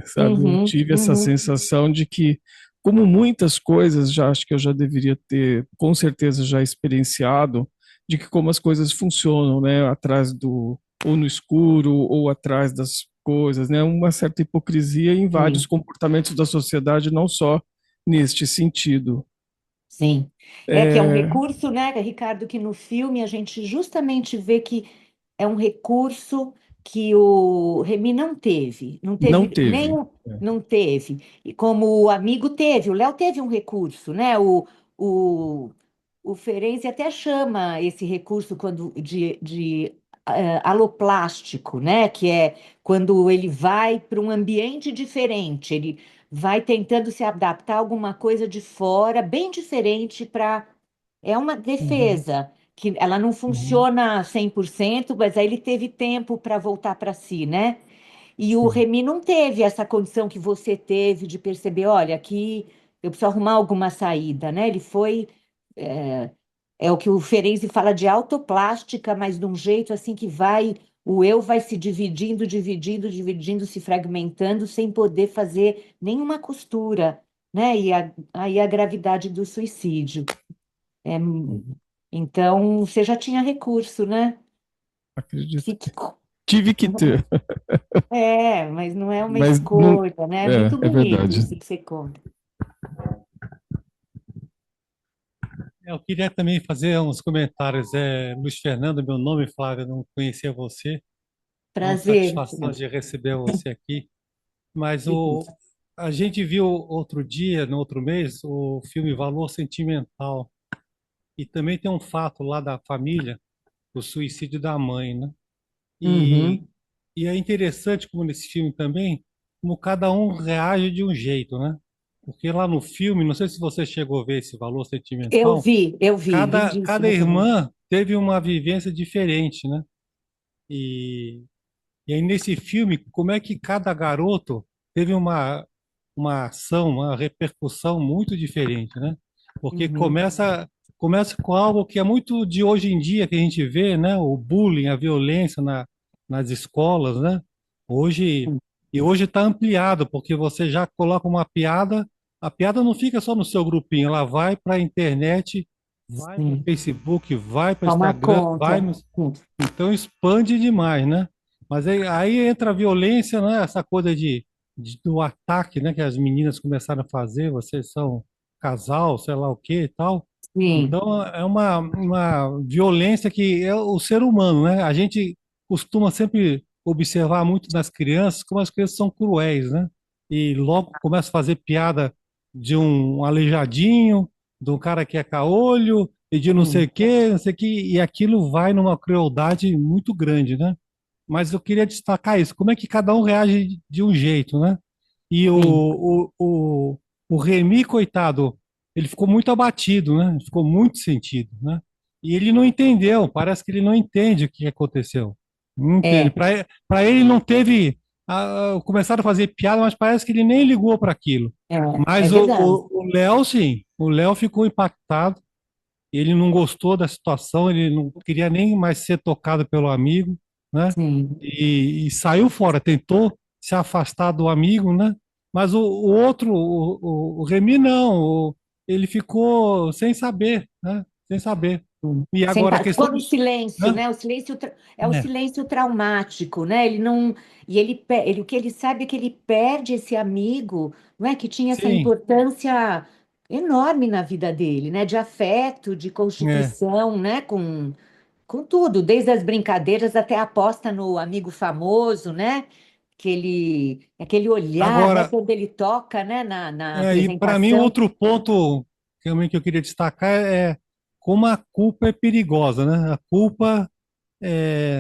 sabe? Eu Uhum, tive essa uhum, sensação de que, como muitas coisas, já acho que eu já deveria ter, com certeza, já experienciado, de que como as coisas funcionam, né? Atrás ou no escuro, ou atrás das coisas, né? Uma certa hipocrisia em vários sim, comportamentos da sociedade, não só neste sentido. sim. É que é um É, recurso, né, Ricardo, que no filme a gente justamente vê que é um recurso que o Remy não teve, não não teve teve. não teve. E como o amigo teve, o Léo teve um recurso, né? O, o Ferenczi até chama esse recurso quando de aloplástico, né? Que é quando ele vai para um ambiente diferente, ele vai tentando se adaptar a alguma coisa de fora, bem diferente para. É uma Uhum, defesa que ela não uhum, funciona 100%, mas aí ele teve tempo para voltar para si, né? E o sim. Remy não teve essa condição que você teve de perceber, olha, aqui eu preciso arrumar alguma saída, né? Ele foi, é, é o que o Ferenczi fala de autoplástica, mas de um jeito assim que vai, o eu vai se dividindo, dividindo, dividindo, se fragmentando, sem poder fazer nenhuma costura, né? E aí a gravidade do suicídio. É, Uhum. então, você já tinha recurso, né? Acredito que Psíquico. tive que ter, É, mas não é uma mas não. escolha, né? É muito É bonito verdade. isso que você conta. Eu queria também fazer uns comentários. Luiz Fernando, meu nome, Flávio, eu não conhecia você. É uma Prazer, satisfação de receber você aqui. Mas Felipe. a gente viu outro dia, no outro mês, o filme Valor Sentimental. E também tem um fato lá da família, o suicídio da mãe, né? E, Uhum. e é interessante como nesse filme também, como cada um reage de um jeito, né? Porque lá no filme, não sei se você chegou a ver esse Valor Sentimental, Eu vi, cada lindíssimo também. irmã teve uma vivência diferente, né? E, e aí nesse filme, como é que cada garoto teve uma ação, uma repercussão muito diferente, né? Porque Uhum. começa com algo que é muito de hoje em dia que a gente vê, né? O bullying, a violência nas escolas, né? Hoje e hoje está ampliado, porque você já coloca uma piada, a piada não fica só no seu grupinho, ela vai para a internet, vai para o Sim. Facebook, vai para o Toma Instagram, vai conta. no, então expande demais, né? Mas aí entra a violência, né? Essa coisa do ataque, né? Que as meninas começaram a fazer, vocês são casal, sei lá o que e tal. Sim. Então é uma violência que é o ser humano, né? A gente costuma sempre observar muito nas crianças como as crianças são cruéis, né? E logo começa a fazer piada de um aleijadinho, de um cara que é caolho, e de não sei Sim. o quê, não sei o quê, e aquilo vai numa crueldade muito grande, né? Mas eu queria destacar isso, como é que cada um reage de um jeito, né? E Sim. o Remy, coitado, ele ficou muito abatido, né? Ele ficou muito sentido, né? E ele não entendeu, parece que ele não entende o que aconteceu. Não entende. É, Para ele não teve. Começaram a fazer piada, mas parece que ele nem ligou para aquilo. é Mas verdade. o Léo, sim, o Léo ficou impactado ele não gostou da situação, ele não queria nem mais ser tocado pelo amigo, né? sim. E saiu fora, tentou se afastar do amigo, né? Mas o outro, o Remy, não, ele ficou sem saber, né? Sem saber. E agora a questão Ficou no dos, silêncio, né? né? O silêncio é o É, silêncio traumático, né? Ele não, e o que ele sabe é que ele perde esse amigo, não é? Que tinha essa sim, importância enorme na vida dele, né? De afeto, de é. constituição, né? Com tudo, desde as brincadeiras até a aposta no amigo famoso, né? Aquele olhar, né? Agora, Quando ele toca, né? Na e para mim, o apresentação. outro ponto também que eu queria destacar é como a culpa é perigosa, né? A culpa,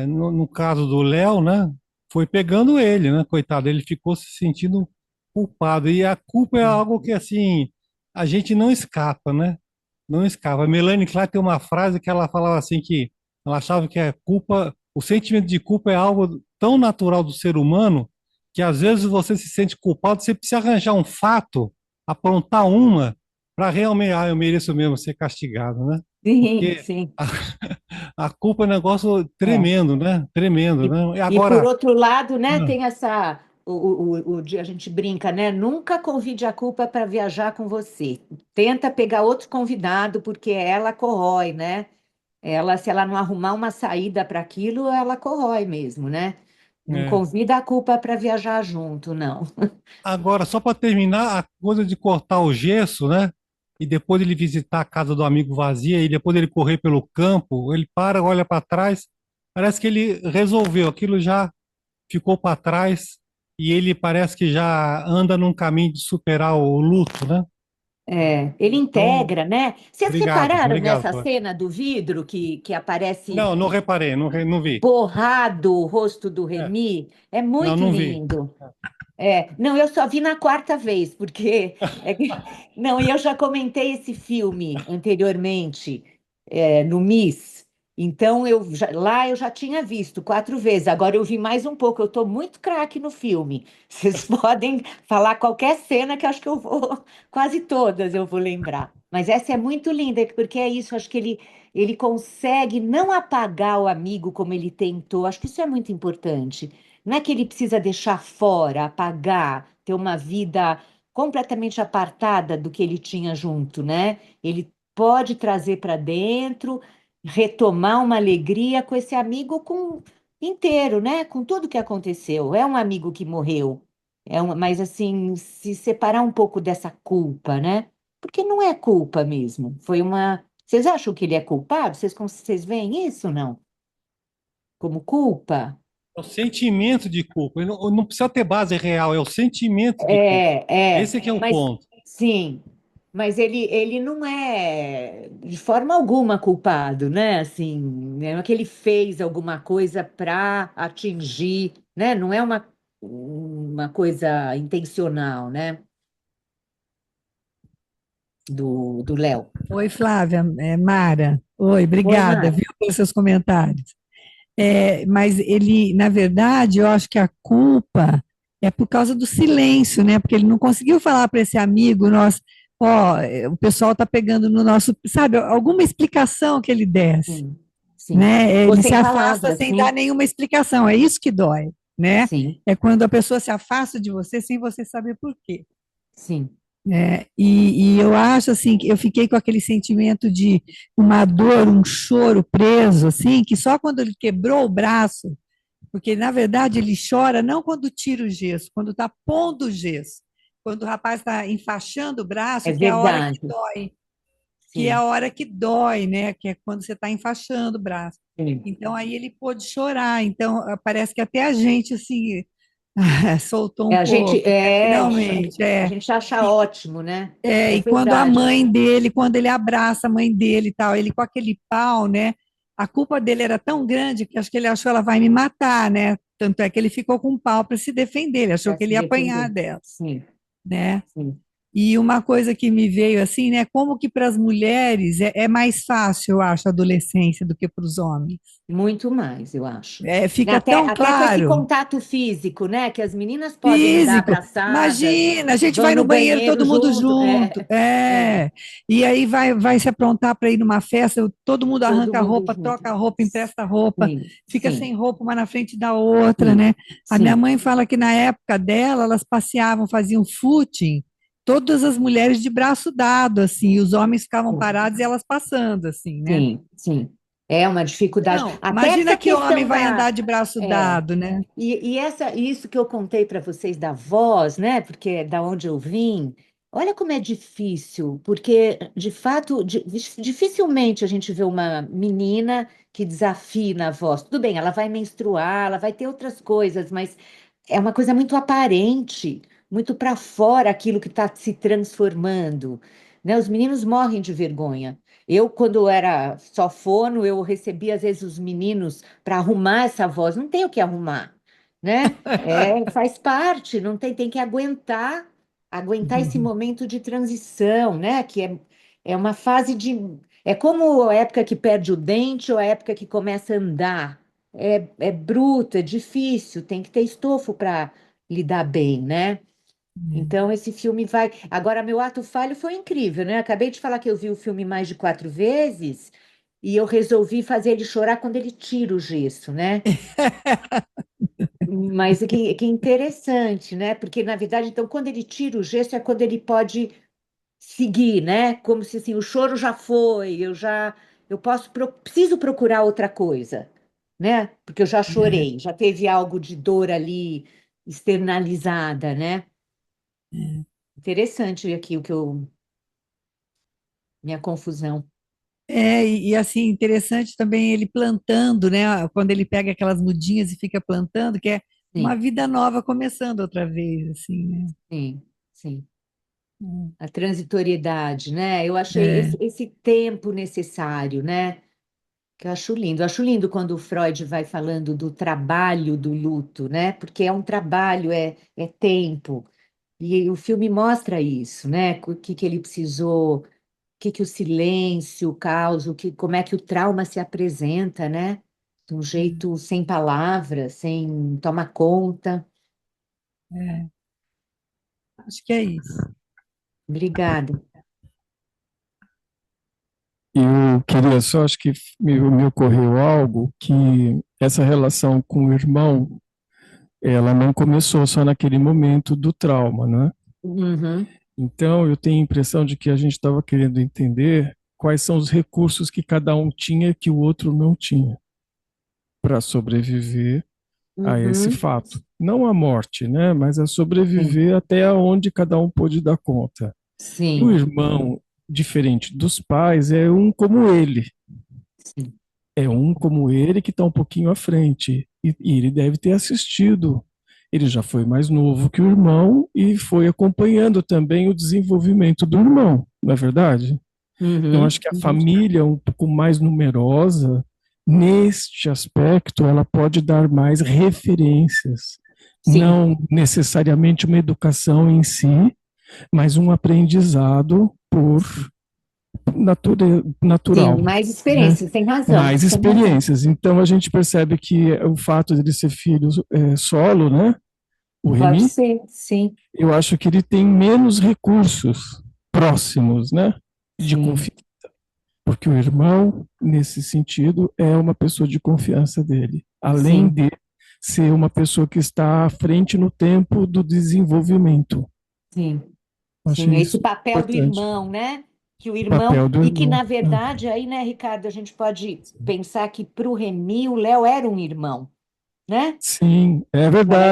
no caso do Léo, né? Foi pegando ele, né? Coitado, ele ficou se sentindo culpado. E a culpa é algo que, assim, a gente não escapa, né? Não escapa. A Melanie Clark tem uma frase que ela falava assim que ela achava que a culpa, o sentimento de culpa é algo tão natural do ser humano que às vezes você se sente culpado, você precisa arranjar um fato, aprontar uma para realmente, eu mereço mesmo ser castigado, né? Sim, Porque sim. a, a culpa é um negócio É. tremendo, né? Tremendo, né? E E por agora, outro lado, né, ah, tem essa. A gente brinca, né? Nunca convide a culpa para viajar com você. Tenta pegar outro convidado, porque ela corrói, né? Se ela não arrumar uma saída para aquilo, ela corrói mesmo, né? Não é, convida a culpa para viajar junto, não. agora, só para terminar, a coisa de cortar o gesso, né? E depois ele visitar a casa do amigo vazia, e depois ele correr pelo campo, ele para, olha para trás, parece que ele resolveu, aquilo já ficou para trás, e ele parece que já anda num caminho de superar o luto, né? Ele Então, integra, né? Vocês obrigado, repararam obrigado, nessa Flávio. cena do vidro que aparece Não, não reparei, não vi. borrado o rosto do É, Remy? É não, muito não vi. lindo. Não, eu só vi na quarta vez, porque não, e eu já comentei esse filme anteriormente, no Miss. Então lá eu já tinha visto 4 vezes. Agora eu vi mais um pouco. Eu estou muito craque no filme. Vocês podem falar qualquer cena que eu acho que eu vou, quase todas eu vou lembrar. Mas essa é muito linda, porque é isso. Acho que ele consegue não apagar o amigo como ele tentou. Acho que isso é muito importante. Não é que ele precisa deixar fora, apagar, ter uma vida completamente apartada do que ele tinha junto, né? Ele pode trazer para dentro, retomar uma alegria com esse amigo inteiro, né? Com tudo que aconteceu. É um amigo que morreu. Mas assim, se separar um pouco dessa culpa, né? Porque não é culpa mesmo. Foi uma. Vocês acham que ele é culpado? Vocês veem isso, não? Como culpa? É o sentimento de culpa. Não precisa ter base real, é o sentimento de culpa. Esse é que é o Mas ponto. sim, mas ele não é de forma alguma culpado, né? Assim, não é que ele fez alguma coisa para atingir, né? Não é uma coisa intencional, né? Do Léo. Oi, Flávia, Mara. Oi, Oi, obrigada, Mara. viu, pelos seus comentários. Mas ele, na verdade, eu acho que a culpa é por causa do silêncio, né? Porque ele não conseguiu falar para esse amigo, o pessoal está pegando no nosso, sabe, alguma explicação que ele desse, Sim, sim. né? Ou Ele se sem afasta palavras, sem dar sim, nenhuma explicação, é isso que dói, né? sim, É quando a pessoa se afasta de você sem você saber por quê. sim. Né? E eu acho assim que eu fiquei com aquele sentimento de uma dor, um choro preso, assim, que só quando ele quebrou o braço, porque na verdade ele chora não quando tira o gesso, quando está pondo o gesso, quando o rapaz está enfaixando o É braço, que é a hora que verdade. dói, que é a Sim, hora que dói, né? Que é quando você está enfaixando o braço. sim. Então aí ele pôde chorar. Então parece que até a gente assim soltou um A gente pouco, né? Finalmente, a gente acha ótimo, né? É E quando a verdade. mãe dele, quando ele abraça a mãe dele e tal, ele com aquele pau, né? A culpa dele era tão grande que acho que ele achou ela vai me matar, né? Tanto é que ele ficou com um pau para se defender, ele achou Para que ele se ia apanhar defender. dela, Sim, né? sim. E uma coisa que me veio assim, né? Como que para as mulheres é mais fácil, eu acho, a adolescência do que para os homens. Muito mais, eu acho. Né, Fica Até, tão até com esse claro. contato físico, né? Que as meninas podem andar Físico. abraçadas, Imagina, a gente vão vai no no banheiro banheiro todo mundo junto. junto. É, E aí vai se aprontar para ir numa festa, todo mundo todo arranca a mundo roupa, junto. troca a roupa, empresta a roupa, Sim, fica sim, sem roupa uma na frente da outra, sim, né? A minha sim, mãe fala que na época dela, elas passeavam, faziam footing, todas as mulheres de braço dado, assim, e os homens ficavam parados e elas passando, assim, né? sim, sim. É uma dificuldade. Não, Até imagina essa que homem questão vai da. andar de braço É, dado, né? isso que eu contei para vocês da voz, né? Porque é da onde eu vim, olha como é difícil, porque de fato, dificilmente a gente vê uma menina que desafina a voz. Tudo bem, ela vai menstruar, ela vai ter outras coisas, mas é uma coisa muito aparente, muito para fora aquilo que está se transformando, né? Os meninos morrem de vergonha. Eu, quando era só fono, eu recebia às vezes os meninos para arrumar essa voz. Não tem o que arrumar, né? Faz parte, não tem, tem que aguentar esse momento de transição, né? É uma fase de. É como a época que perde o dente ou a época que começa a andar. É bruto, é difícil, tem que ter estofo para lidar bem, né? Então, esse filme vai. Agora, meu ato falho foi incrível, né? Acabei de falar que eu vi o filme mais de 4 vezes e eu resolvi fazer ele chorar quando ele tira o gesso, né? Mas que interessante, né? Porque, na verdade, então, quando ele tira o gesso é quando ele pode seguir, né? Como se assim, o choro já foi, preciso procurar outra coisa, né? Porque eu já chorei, já teve algo de dor ali externalizada, né? Interessante aqui minha confusão. Assim, interessante também ele plantando, né? Quando ele pega aquelas mudinhas e fica plantando, que é uma Sim, vida nova começando outra vez, assim, né? sim, sim. A transitoriedade, né? Eu achei É, esse tempo necessário, né? Que eu acho lindo. Eu acho lindo quando o Freud vai falando do trabalho do luto, né? Porque é um trabalho, é tempo. E o filme mostra isso, né? O que ele precisou, que o silêncio, o caos, como é que o trauma se apresenta, né? De um jeito sem palavras, sem tomar conta. é, acho que é isso. Obrigada. Eu queria só, acho que me ocorreu algo que essa relação com o irmão, ela não começou só naquele momento do trauma, né? Uhum, Então, eu tenho a impressão de que a gente estava querendo entender quais são os recursos que cada um tinha que o outro não tinha para sobreviver a esse uhum, fato. Não a morte, né? Mas a sim, sobreviver até onde cada um pôde dar conta. E o sim, irmão, diferente dos pais, é um como ele. sim, É um como ele que está um pouquinho à frente. E ele deve ter assistido. Ele já foi mais novo que o irmão e foi acompanhando também o desenvolvimento do irmão, não é verdade? Então, uhum, acho que a uhum, família um pouco mais numerosa, neste aspecto, ela pode dar mais referências. sim, Não necessariamente uma educação em si, mas um aprendizado por sim, sim, natural, mais né? experiência, tem razão, Mais tem razão. experiências. Então, a gente percebe que o fato de ele ser filho solo, né? O Pode Remy, ser, sim, eu acho que ele tem menos recursos próximos, né? De sim, confiança. Porque o irmão, nesse sentido, é uma pessoa de confiança dele. Além sim, de ser uma pessoa que está à frente no tempo do desenvolvimento. sim. Sim, Achei esse isso papel do importante. irmão, né? Que o O irmão, papel do e que irmão. na verdade, aí, né, Ricardo, a gente pode pensar que para o Remy, o Léo era um irmão, né? Sim, Aquela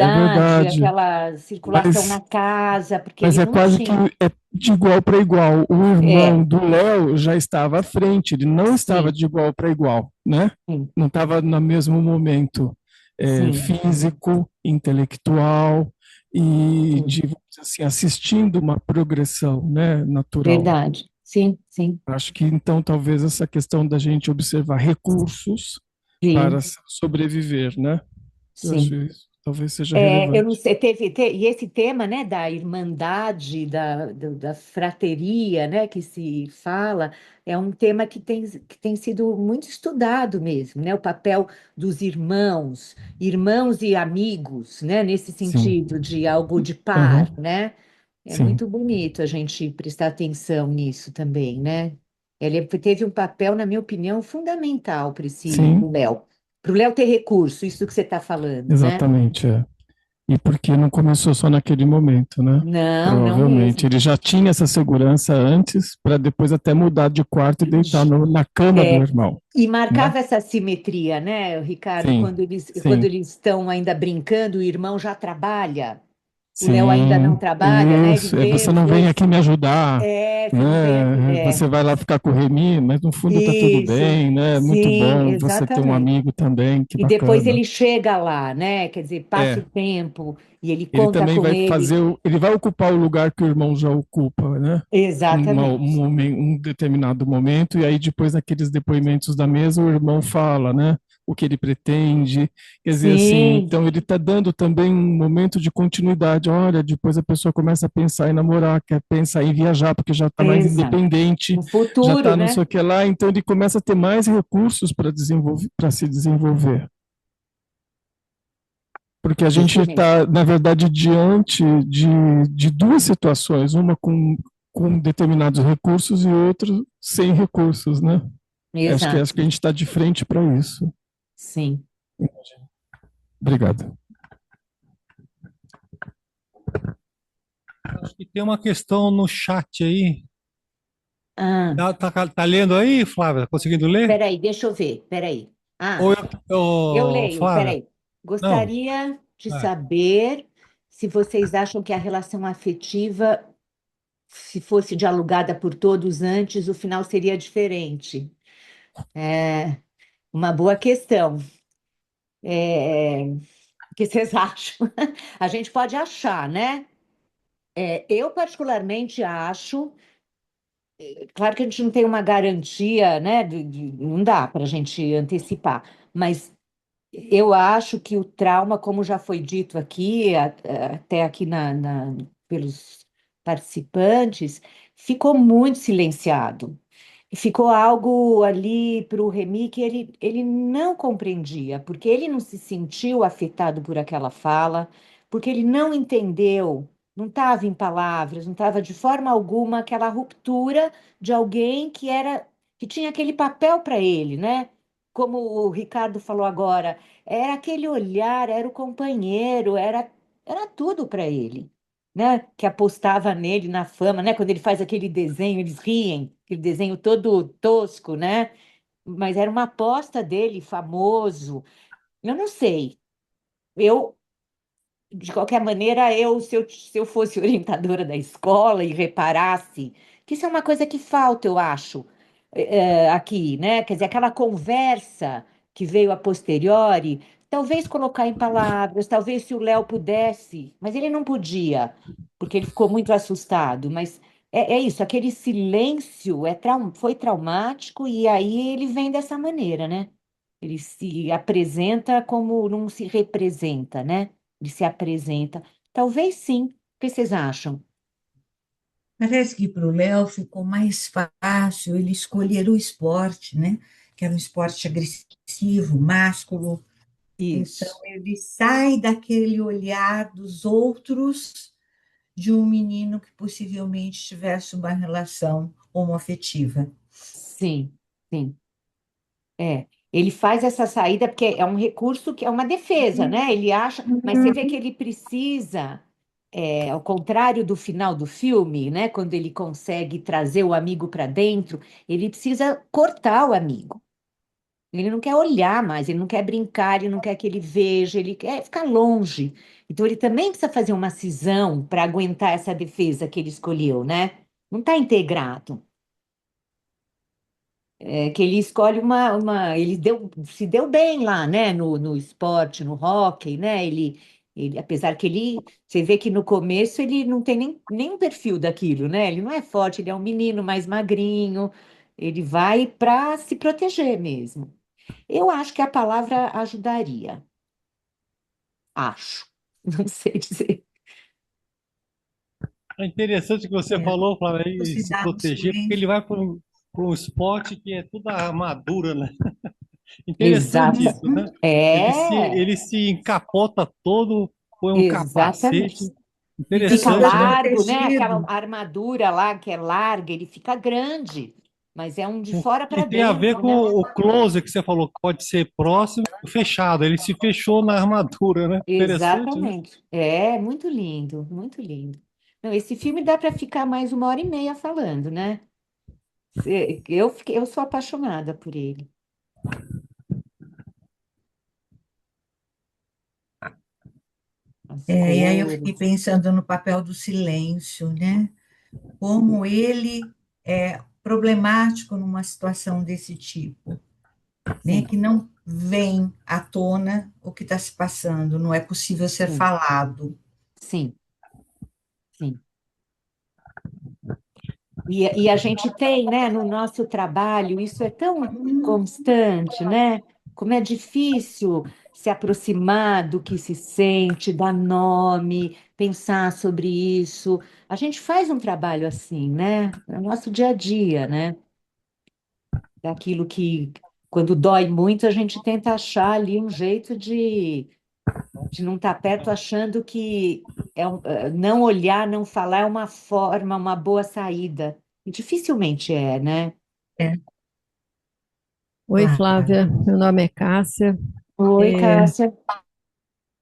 é intimidade, verdade. aquela circulação Mas na casa, porque Mas ele é não quase que tinha. é de igual para igual. O É, irmão do Léo já estava à frente, ele não estava sim, de igual para igual, né? sim, Não estava no mesmo momento sim, físico, intelectual e sim, de, vamos dizer assim, assistindo uma progressão, né, natural. verdade. Sim, sim, Acho que então talvez essa questão da gente observar recursos para sim, sobreviver, né? Eu acho sim. isso talvez seja Eu não relevante. sei, e esse tema, né, da irmandade, da frateria, né, que se fala, é um tema que tem sido muito estudado mesmo, né, o papel dos irmãos, irmãos e amigos, né, nesse Sim. sentido de algo de par, Aham. né? É Sim. muito bonito a gente prestar atenção nisso também, né? Ele teve um papel, na minha opinião, fundamental para esse Sim, Léo. Para o Léo ter recurso, isso que você está falando, né? exatamente, é. E porque não começou só naquele momento, né? Não, não Provavelmente. mesmo. Ele já tinha essa segurança antes, para depois até mudar de quarto e deitar na cama do É, irmão, e né? marcava essa simetria, né, Ricardo? Sim, Quando sim, eles estão ainda brincando, o irmão já trabalha, o Léo ainda não sim. trabalha, né? Ele Isso. vê Você os não vem dois. aqui me ajudar, Você não vem aqui. né? Você vai lá ficar com o Remy, mas no fundo tá tudo Isso, bem, né? Muito sim, bom você ter um exatamente. amigo também, que E depois bacana. ele chega lá, né? Quer dizer, passa o É. tempo e ele Ele conta também com vai ele. fazer, ele vai ocupar o lugar que o irmão já ocupa, né? Exatamente. Um determinado momento, e aí depois naqueles depoimentos da mesa o irmão fala, né? O que ele pretende, quer dizer assim, Sim, então ele está dando também um momento de continuidade. Olha, depois a pessoa começa a pensar em namorar, quer pensar em viajar, porque já está mais exato. independente, Um já futuro, está não né? sei o que lá, então ele começa a ter mais recursos para desenvolver, para se desenvolver. Porque a gente Isso mesmo. está, na verdade, diante de duas situações, uma com determinados recursos e outra sem recursos, né? Acho que a Exato. gente está de frente para isso. Sim. Obrigado. Acho que tem uma questão no chat aí. Ah, Tá lendo aí, Flávia? Tá conseguindo ler? peraí, deixa eu ver. Peraí. Ou Ah, eu leio, Flávia? peraí. Não. Gostaria de É. saber se vocês acham que a relação afetiva, se fosse dialogada por todos antes, o final seria diferente. É uma boa questão. O que vocês acham? A gente pode achar, né? Eu particularmente acho, claro que a gente não tem uma garantia, né? Não dá para a gente antecipar, mas eu acho que o trauma, como já foi dito aqui, até aqui pelos participantes, ficou muito silenciado. Ficou algo ali para o Remy que ele não compreendia, porque ele não se sentiu afetado por aquela fala, porque ele não entendeu, não estava em palavras, não estava de forma alguma aquela ruptura de alguém que tinha aquele papel para ele, né? Como o Ricardo falou agora, era aquele olhar, era o companheiro, era tudo para ele, né, que apostava nele, na fama, né? Quando ele faz aquele desenho, eles riem, aquele desenho todo tosco, né? Mas era uma aposta dele, famoso. Eu não sei. Eu, de qualquer maneira, se eu fosse orientadora da escola e reparasse, que isso é uma coisa que falta, eu acho, aqui, né? Quer dizer, aquela conversa que veio a posteriori, talvez colocar em palavras, talvez se o Léo pudesse, mas ele não podia, porque ele ficou muito assustado. Mas é isso, aquele silêncio foi traumático e aí ele vem dessa maneira, né? Ele se apresenta como não se representa, né? Ele se apresenta. Talvez sim. O que vocês acham? Parece que para o Léo ficou mais fácil ele escolher o esporte, né? Que era um esporte agressivo, másculo. Então, Isso. ele sai daquele olhar dos outros de um menino que possivelmente tivesse uma relação homoafetiva. Sim, sim. Ele faz essa saída porque é um recurso que é uma defesa, né? Ele acha, mas você vê que ele precisa, ao contrário do final do filme, né? Quando ele consegue trazer o amigo para dentro, ele precisa cortar o amigo. Ele não quer olhar mais, ele não quer brincar, ele não quer que ele veja, ele quer ficar longe. Então ele também precisa fazer uma cisão para aguentar essa defesa que ele escolheu, né? Não está integrado. É que ele escolhe ele se deu bem lá, né? No esporte, no hóquei, né? Apesar que você vê que no começo ele não tem nem um perfil daquilo, né? Ele não é forte, ele é um menino mais magrinho, ele vai para se proteger mesmo. Eu acho que a palavra ajudaria. acho. Não sei dizer. É interessante que você É, falou, Flávio, aí se se dá no proteger, porque ele silêncio. vai para um esporte que é tudo armadura, né? Interessante Exato. isso, Uhum. né? É, Ele se encapota todo, põe um exatamente. capacete. E Fica Interessante, super né? largo, né? Aquela protegido. armadura lá que é larga, ele fica grande, mas é um de fora E para tem a ver dentro, com né? o close que você falou, que pode ser próximo, fechado. Ele se fechou na armadura, né? Interessante, né? Exatamente. É muito lindo, muito lindo. Não, esse filme dá para ficar mais 1 hora e meia falando, né? Eu sou apaixonada por ele. As E aí eu fiquei cores. pensando no papel do silêncio, né? Como ele é problemático numa situação desse tipo, né? Sim, Que não vem à tona o que está se passando, não é possível ser sim, falado. sim, sim. E a gente tem, né, no nosso trabalho, isso é tão constante, né? Como é difícil se aproximar do que se sente, dar nome, pensar sobre isso. A gente faz um trabalho assim, né? É o nosso dia a dia, né? Daquilo que, quando dói muito, a gente tenta achar ali um jeito de não estar perto, achando que não olhar, não falar é uma forma, uma boa saída. E dificilmente é, né? É, Oi, claro. Flávia, meu nome é Cássia. Oi, É, Cássia.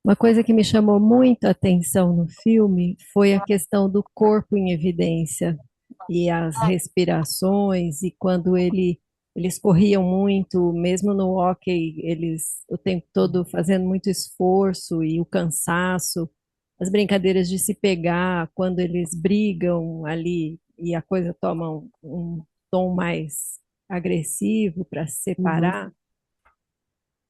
uma coisa que me chamou muito a atenção no filme foi a questão do corpo em evidência e as respirações, e quando eles corriam muito, mesmo no hóquei, eles o tempo todo fazendo muito esforço e o cansaço, as brincadeiras de se pegar quando eles brigam ali e a coisa toma um tom mais agressivo para se Uhum, separar.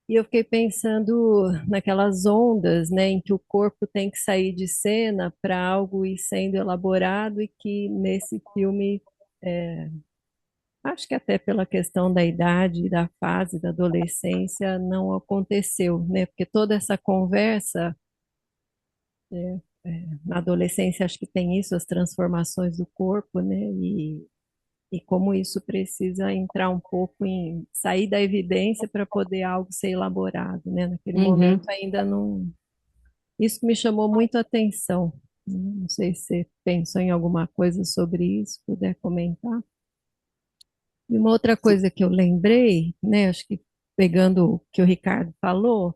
E eu fiquei pensando naquelas ondas, né, em que o corpo tem que sair de cena para algo ir sendo elaborado e que nesse filme, acho que até pela questão da idade, da fase da adolescência, não aconteceu, né? Porque toda essa conversa, na adolescência, acho que tem isso, as transformações do corpo, né? E como isso precisa entrar um pouco em sair da evidência para poder algo ser elaborado, né? Naquele momento uhum. ainda não. Isso me chamou muito a atenção. Não sei se você pensou em alguma coisa sobre isso, puder comentar. E uma outra coisa que eu lembrei, né, acho que pegando o que o Ricardo falou,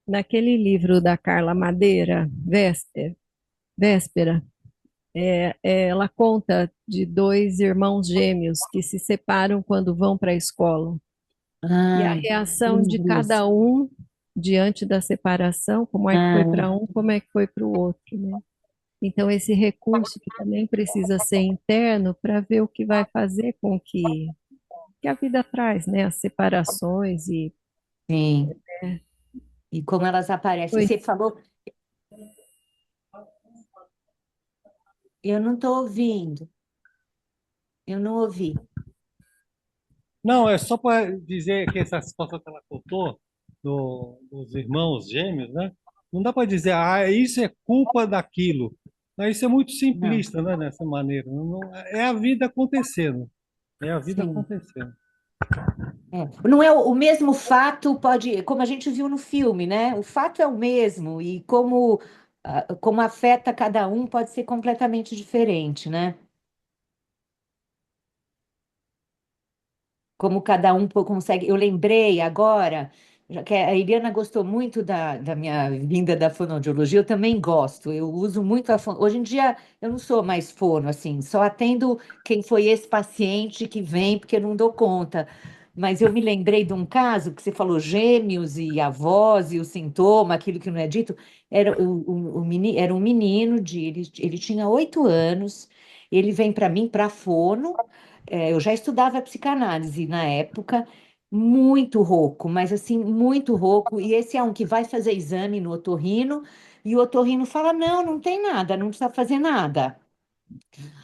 naquele livro da Carla Madeira, Véspera, ela conta de dois irmãos gêmeos que se separam quando vão para a escola. E a Ai, reação de lindo isso. cada um diante da separação, como é que foi Ah, para um, como é que foi para o outro, né? Então, esse recurso que também precisa ser interno para ver o que vai fazer com que a vida traz, né? As separações e sim. é, E como elas aparecem. foi. Você falou, eu não estou ouvindo, eu não ouvi. Não, é só para dizer que essa situação que ela contou dos irmãos gêmeos, né? Não dá para dizer, ah, isso é culpa daquilo. Mas isso é muito Não, simplista, né? Dessa maneira. É a vida acontecendo. É a vida sim. acontecendo. É. Não é o mesmo fato, pode, como a gente viu no filme, né? O fato é o mesmo, e como afeta cada um pode ser completamente diferente, né? Como cada um consegue. Eu lembrei agora, já que a Eliana gostou muito da minha vinda da fonoaudiologia, eu também gosto. Eu uso muito a fono. Hoje em dia eu não sou mais fono, assim, só atendo quem foi esse paciente que vem, porque eu não dou conta. Mas eu me lembrei de um caso que você falou gêmeos e a voz e o sintoma, aquilo que não é dito. Era um menino ele tinha 8 anos, ele vem para mim, para fono. Eu já estudava psicanálise na época, muito rouco, mas assim, muito rouco. E esse é um que vai fazer exame no otorrino, e o otorrino fala: não, não tem nada, não precisa fazer nada.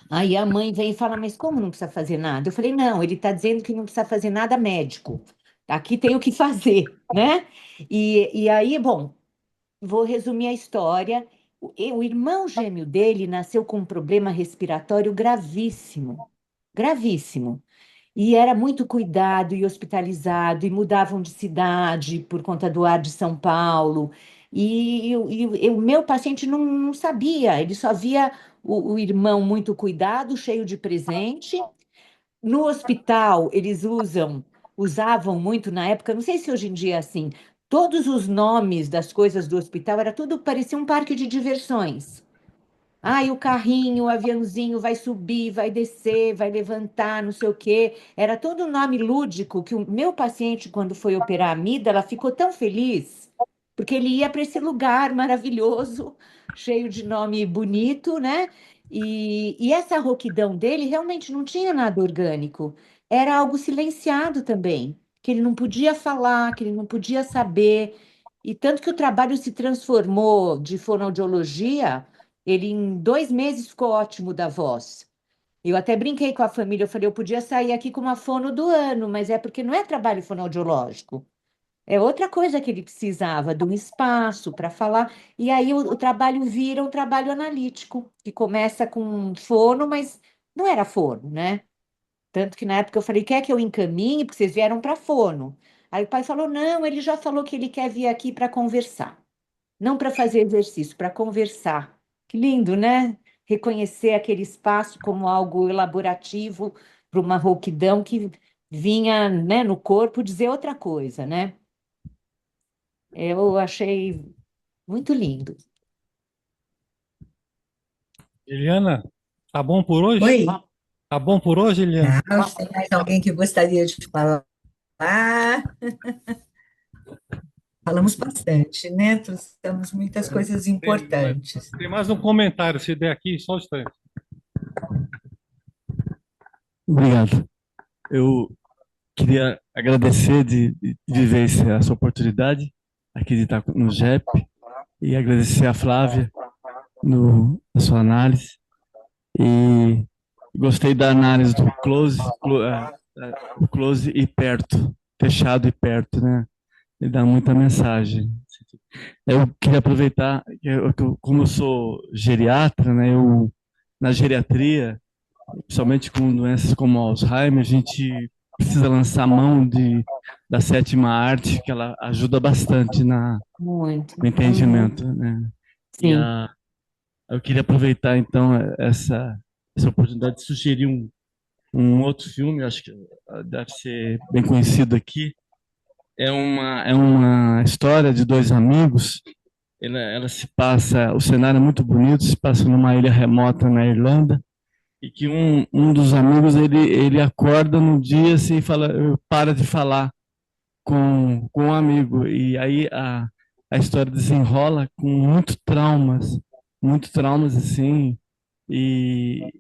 Aí a mãe vem e fala: mas como não precisa fazer nada? Eu falei: não, ele está dizendo que não precisa fazer nada médico. Aqui tem o que fazer, né? E aí, bom. vou resumir a história. O irmão gêmeo dele nasceu com um problema respiratório gravíssimo, gravíssimo. E era muito cuidado e hospitalizado, e mudavam de cidade por conta do ar de São Paulo. E o meu paciente não sabia, ele só via o irmão muito cuidado, cheio de presente. No hospital, usavam muito na época, não sei se hoje em dia é assim, todos os nomes das coisas do hospital era tudo, parecia um parque de diversões. Ai, o carrinho, o aviãozinho vai subir, vai descer, vai levantar, não sei o quê. Era todo um nome lúdico que o meu paciente, quando foi operar a amígdala, ficou tão feliz, porque ele ia para esse lugar maravilhoso, cheio de nome bonito, né? E essa rouquidão dele realmente não tinha nada orgânico. Era algo silenciado também, que ele não podia falar, que ele não podia saber. E tanto que o trabalho se transformou de fonoaudiologia. Ele, em 2 meses, ficou ótimo da voz. Eu até brinquei com a família, eu falei, eu podia sair aqui com uma fono do ano, mas é porque não é trabalho fonoaudiológico. É outra coisa que ele precisava, de um espaço para falar. E aí o trabalho vira um trabalho analítico, que começa com fono, mas não era fono, né? Tanto que na época eu falei, quer que eu encaminhe? Porque vocês vieram para fono. Aí o pai falou, não, ele já falou que ele quer vir aqui para conversar. Não para fazer exercício, para conversar. Que lindo, né? Reconhecer aquele espaço como algo elaborativo para uma rouquidão que vinha, né, no corpo dizer outra coisa, né? Eu achei muito lindo. Eliana, tá bom por hoje? Oi, Tá bom por hoje, Eliana? tem mais alguém que gostaria de falar? Falamos bastante, né? Trouxemos muitas coisas importantes. Tem mais um comentário, se der aqui, só um instante. Obrigado. Eu queria agradecer de viver essa oportunidade aqui de estar no JEP e agradecer a Flávia na sua análise. E gostei da análise do o close e perto, fechado e perto, né? E dá muita mensagem. Eu queria aproveitar, como eu sou geriatra, né? Na geriatria, principalmente com doenças como Alzheimer, a gente precisa lançar mão da sétima arte, que ela ajuda bastante Muito. no entendimento, né? E Sim. eu queria aproveitar, então, essa oportunidade de sugerir um outro filme, acho que deve ser bem conhecido aqui. É uma história de dois amigos. Ela se passa, o cenário é muito bonito, se passa numa ilha remota na Irlanda, e que um dos amigos ele acorda no dia assim e fala, para de falar com um amigo, e aí a história desenrola com muito traumas assim, e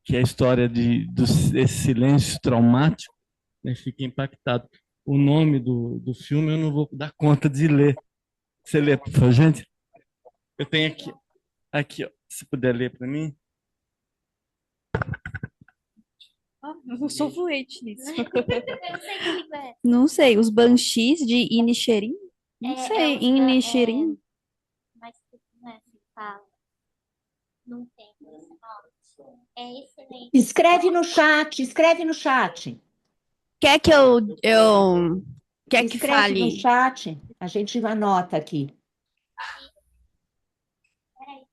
que é a história desse silêncio traumático, né, fica impactado. O nome do filme eu não vou dar conta de ler. Você lê, por favor, gente? Eu tenho aqui, ó, se puder ler para mim. Eu não sou fluente nisso. Não sei, os Banshees de Inisherin? Não sei, Inisherin? Mas não é assim, fala. Não tem esse nome. É excelente. Escreve no chat, escreve no chat. Quer que quer que Escreve no fale? chat, a gente anota aqui. Peraí.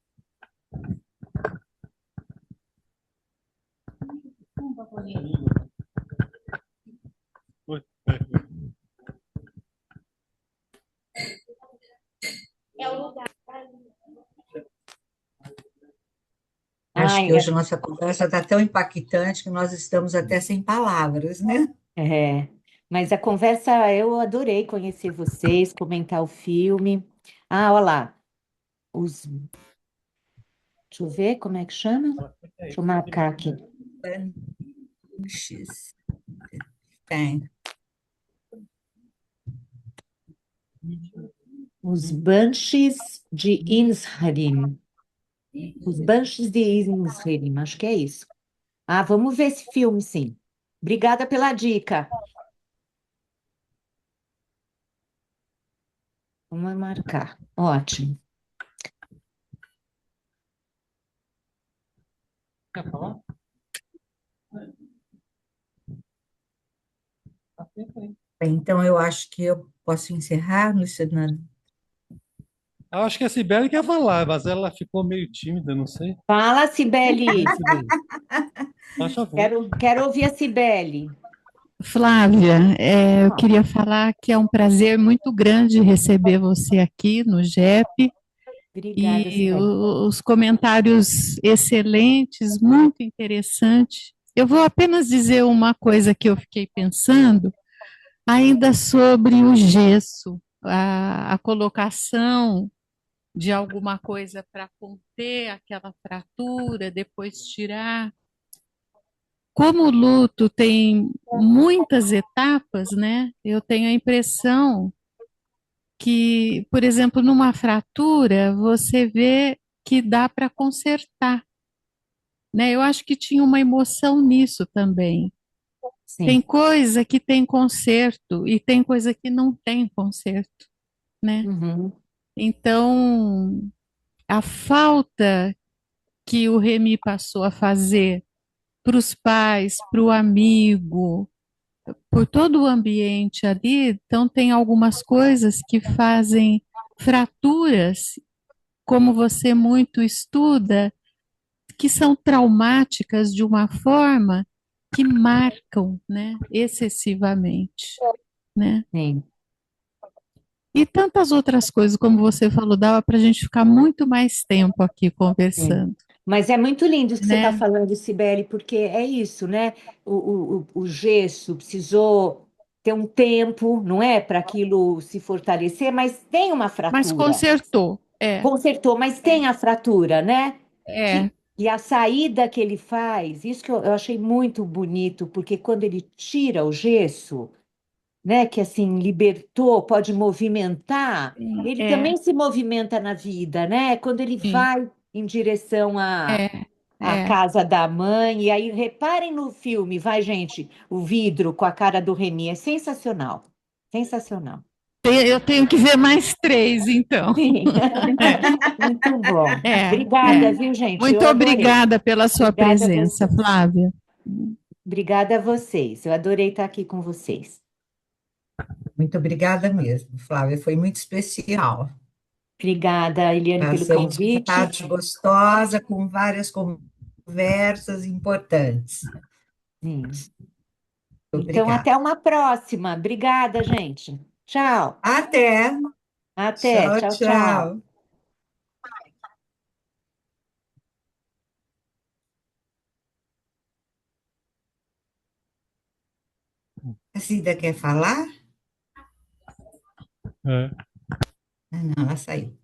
É o lugar. Acho Ai, que hoje a nossa conversa está tão impactante que nós estamos até sem palavras, né? mas a conversa, eu adorei conhecer vocês, comentar o filme. Ah, olha lá, deixa eu ver como é que chama. Deixa eu marcar aqui. Banshees. Tem. Os Banshees de Inisherin. Os Banshees de Inisherin, acho que é isso. Ah, vamos ver esse filme, sim. Obrigada pela dica. Vamos marcar. Ótimo. Quer falar? Então, eu acho que eu posso encerrar, Luciana. Eu acho que a Sibeli quer falar, mas ela ficou meio tímida, não sei. Fala, Cibele. Sibeli, faz favor. Quero ouvir a Cibele. Flávia, eu queria falar que é um prazer muito grande receber você aqui no GEP Obrigada, e Cibele. os comentários excelentes, muito interessantes. Eu vou apenas dizer uma coisa que eu fiquei pensando, ainda sobre o gesso, a colocação de alguma coisa para conter aquela fratura, depois tirar. Como o luto tem muitas etapas, né? Eu tenho a impressão que, por exemplo, numa fratura, você vê que dá para consertar, né? Eu acho que tinha uma emoção nisso também. Tem Sim. coisa que tem conserto e tem coisa que não tem conserto, né? Uhum. Então, a falta que o Remy passou a fazer para os pais, para o amigo, por todo o ambiente ali, então tem algumas coisas que fazem fraturas, como você muito estuda, que são traumáticas de uma forma que marcam, né, excessivamente, né? Sim. E tantas outras coisas, como você falou, dava para a gente ficar muito mais tempo aqui Sim. conversando, Mas é muito lindo isso que você está né? falando, Cibele, porque é isso, né? O gesso precisou ter um tempo, não é? Para aquilo se fortalecer, mas tem uma Mas fratura. consertou, Consertou, mas tem a fratura, né? é, E a saída que ele faz, isso que eu achei muito bonito, porque quando ele tira o gesso, né, que assim libertou, pode movimentar, ele é, também se movimenta na vida, né? Quando ele sim, vai em direção é, à é. casa da mãe, e aí reparem no filme, vai, gente, o vidro com a cara do Remy, é sensacional. Sensacional. Eu tenho que ver mais três, então. Sim, muito bom. É, Obrigada, é. viu, gente? Eu Muito adorei. obrigada pela sua Obrigada a presença, vocês. Flávia. Obrigada a vocês. Eu adorei estar aqui com vocês. Muito obrigada mesmo, Flávia. Foi muito especial. Obrigada, Eliane, pelo Passamos uma convite. tarde gostosa, com várias conversas importantes. Sim. Então, até Obrigada. uma próxima. Obrigada, gente. Tchau. Até. Até. Tchau, Tchau, tchau. tchau. A Cida quer falar? É. Ah, não, ela saiu.